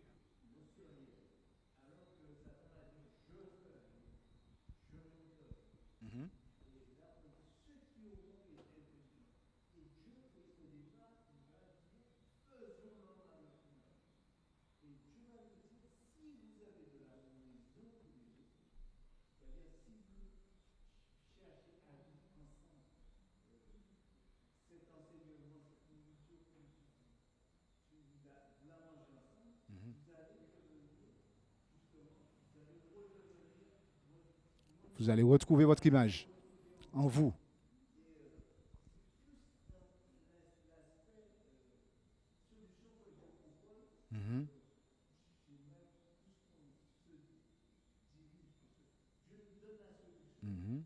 vous allez retrouver votre image en vous. Mhm. Mhm.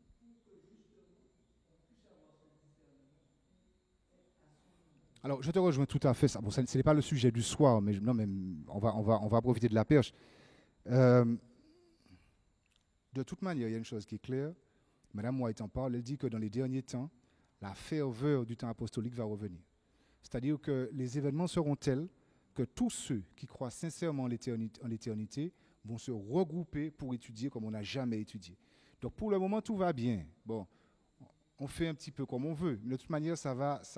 Alors, je te rejoins tout à fait. Ça, bon, ce n'est pas le sujet du soir, mais, non, mais on va profiter de la perche. Euh, de toute manière, il y a une chose qui est claire. Madame White en parle. Elle dit que dans les derniers temps, la ferveur du temps apostolique va revenir. C'est-à-dire que les événements seront tels que tous ceux qui croient sincèrement en l'éternité vont se regrouper pour étudier comme on n'a jamais étudié. Donc, pour le moment, tout va bien. Bon, on fait un petit peu comme on veut. Mais de toute manière,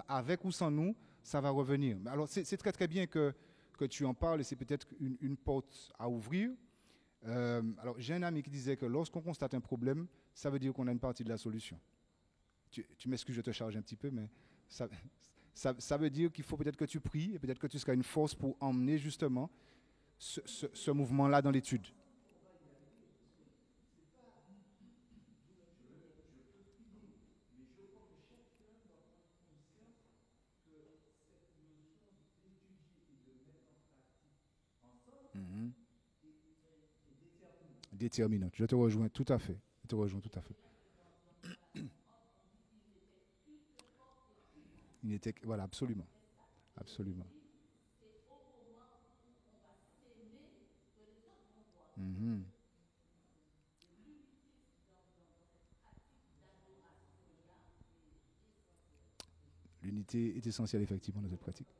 avec ou sans nous, ça va revenir. Alors, c'est très très bien que tu en parles et c'est peut-être une porte à ouvrir. Alors, j'ai un ami qui disait que lorsqu'on constate un problème, ça veut dire qu'on a une partie de la solution. Tu m'excuses, je te charge un petit peu, mais ça veut dire qu'il faut peut-être que tu pries et peut-être que tu seras une force pour emmener justement ce mouvement-là dans l'étude. Mhm. Déterminante. Je te rejoins tout à fait. Je te rejoins tout à fait. Voilà, absolument. Absolument. Mhm. L'unité est essentielle effectivement dans cette pratique.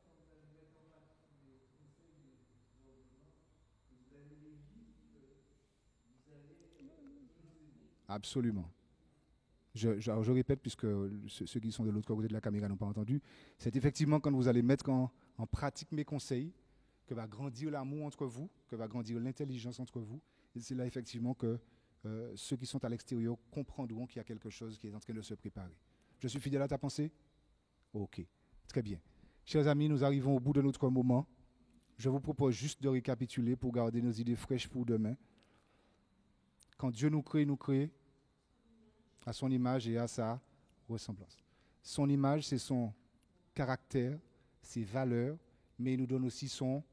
Absolument. Alors je répète, puisque ceux qui sont de l'autre côté de la caméra n'ont pas entendu, c'est effectivement quand vous allez mettre en pratique mes conseils que va grandir l'amour entre vous, que va grandir l'intelligence entre vous. Et c'est là effectivement que ceux qui sont à l'extérieur comprendront qu'il y a quelque chose qui est en train de se préparer. Je suis fidèle à ta pensée? Ok, très bien. Chers amis, nous arrivons au bout de notre moment. Je vous propose juste de récapituler pour garder nos idées fraîches pour demain. Quand Dieu nous crée à son image et à sa ressemblance. Son image, c'est son caractère, ses valeurs, mais il nous donne aussi son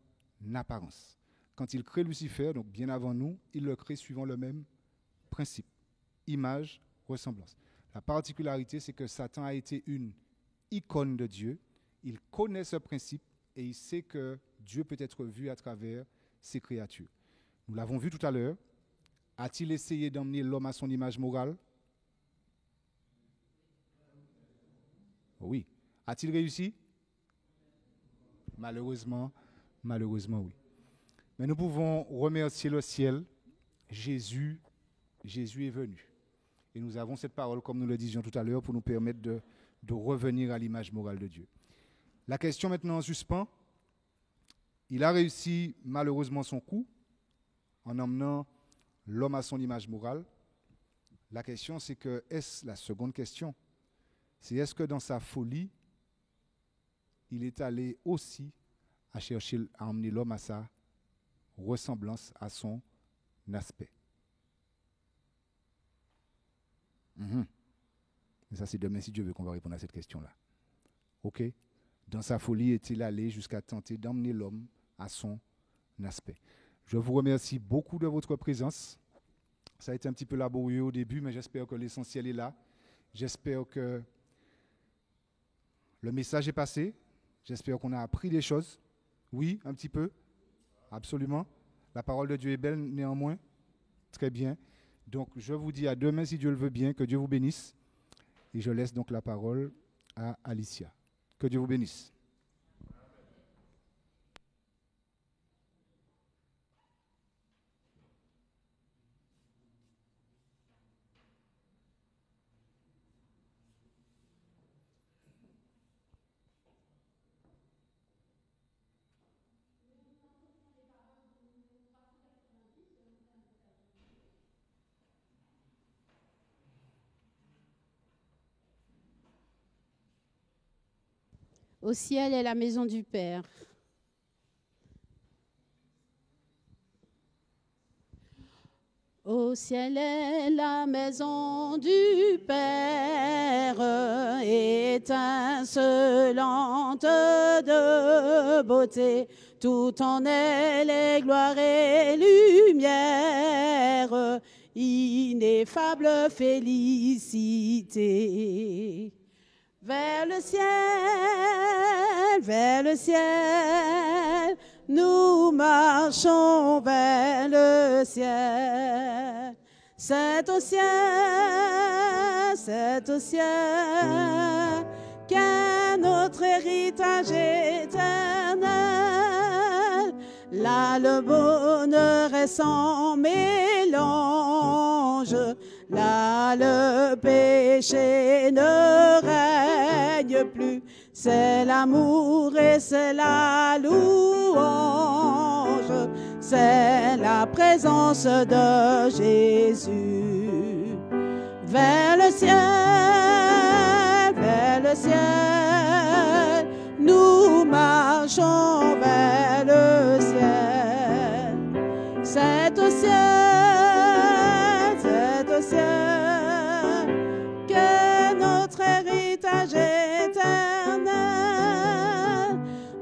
apparence. Quand il crée Lucifer, donc bien avant nous, il le crée suivant le même principe. Image, ressemblance. La particularité, c'est que Satan a été une icône de Dieu. Il connaît ce principe et il sait que Dieu peut être vu à travers ses créatures. Nous l'avons vu tout à l'heure. A-t-il essayé d'emmener l'homme à son image morale? Oui. A-t-il réussi? Malheureusement, oui. Mais nous pouvons remercier le ciel. Jésus est venu. Et nous avons cette parole, comme nous le disions tout à l'heure, pour nous permettre de revenir à l'image morale de Dieu. La question maintenant en suspens. Il a réussi malheureusement son coup en emmenant l'homme à son image morale. La question, c'est que, la seconde question, c'est est-ce que dans sa folie, il est allé aussi à chercher à emmener l'homme à sa ressemblance, à son aspect. Et ça, c'est demain, si Dieu veut, qu'on va répondre à cette question-là. OK? Dans sa folie, est-il allé jusqu'à tenter d'emmener l'homme à son aspect? Je vous remercie beaucoup de votre présence. Ça a été un petit peu laborieux au début, mais j'espère que l'essentiel est là. J'espère que le message est passé. J'espère qu'on a appris des choses. Oui, un petit peu. Absolument. La parole de Dieu est belle néanmoins. Très bien. Donc, je vous dis à demain si Dieu le veut bien. Que Dieu vous bénisse. Et je laisse donc la parole à Alicia. Que Dieu vous bénisse. Au ciel est la maison du Père. Au ciel est la maison du Père, étincelante de de beauté, tout en elle est gloire et lumière, ineffable félicité. Vers le ciel, nous marchons vers le ciel. C'est au ciel qu'est notre héritage éternel. Là, le bonheur est sans mélange. Là, le péché ne règne plus. C'est l'amour et c'est la louange. C'est la présence de Jésus. Vers le ciel, nous marchons vers le ciel. C'est au ciel que notre héritage éternel.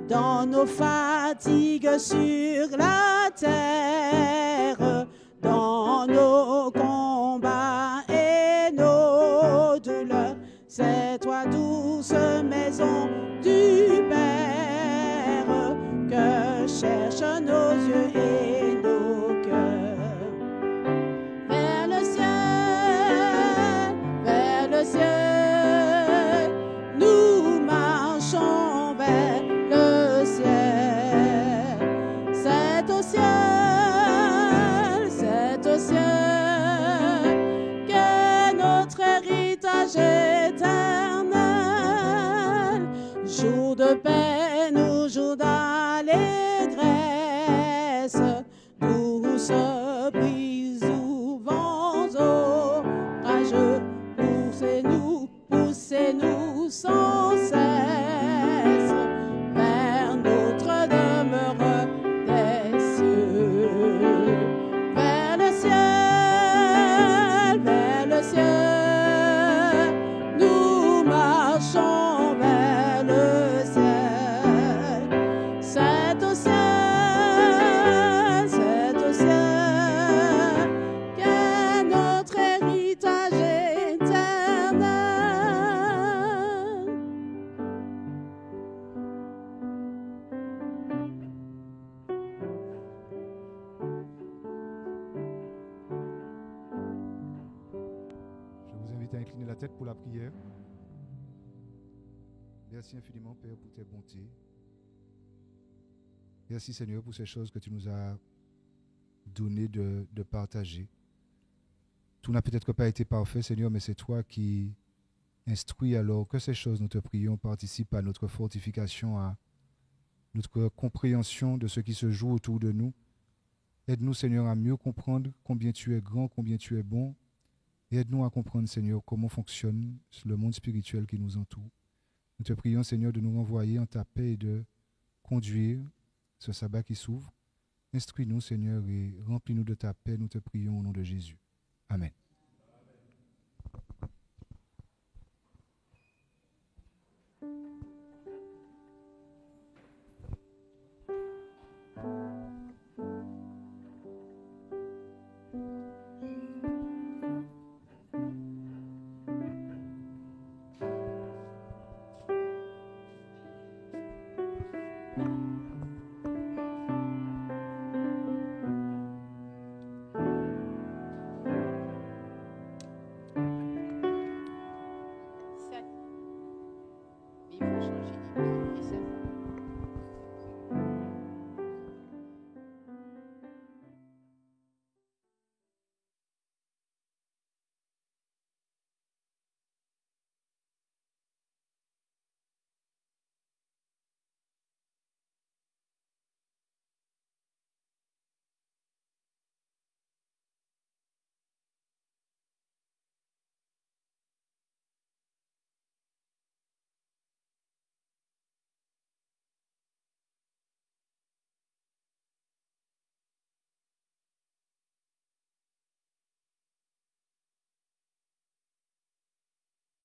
Dans nos fatigues sur la terre, dans nos combats et nos douleurs, c'est toi, douce maison du Père, que cherchent nos yeux et nos cœurs. Vers le ciel, nous marchons vers le ciel. C'est au ciel que notre héritage éternel. Jour de peine ou jour d'allégresse, douce brise ou vents orageux, poussez-nous sans cesse vers notre demeure des cieux. Vers le ciel, nous marchons vers le ciel. C'est au ciel qu'est notre héritage éternel. Je vous invite à incliner la tête pour la prière. Merci infiniment, Père, pour tes bontés. Merci, Seigneur, pour ces choses que tu nous as données de partager. Tout n'a peut-être pas été parfait, Seigneur, mais c'est toi qui instruis alors que ces choses, nous te prions, participent à notre fortification, à notre compréhension de ce qui se joue autour de nous. Aide-nous, Seigneur, à mieux comprendre combien tu es grand, combien tu es bon. Et aide-nous à comprendre, Seigneur, comment fonctionne le monde spirituel qui nous entoure. Nous te prions, Seigneur, de nous renvoyer en ta paix et de conduire ce sabbat qui s'ouvre. Instruis-nous, Seigneur, et remplis-nous de ta paix. Nous te prions au nom de Jésus. Amen.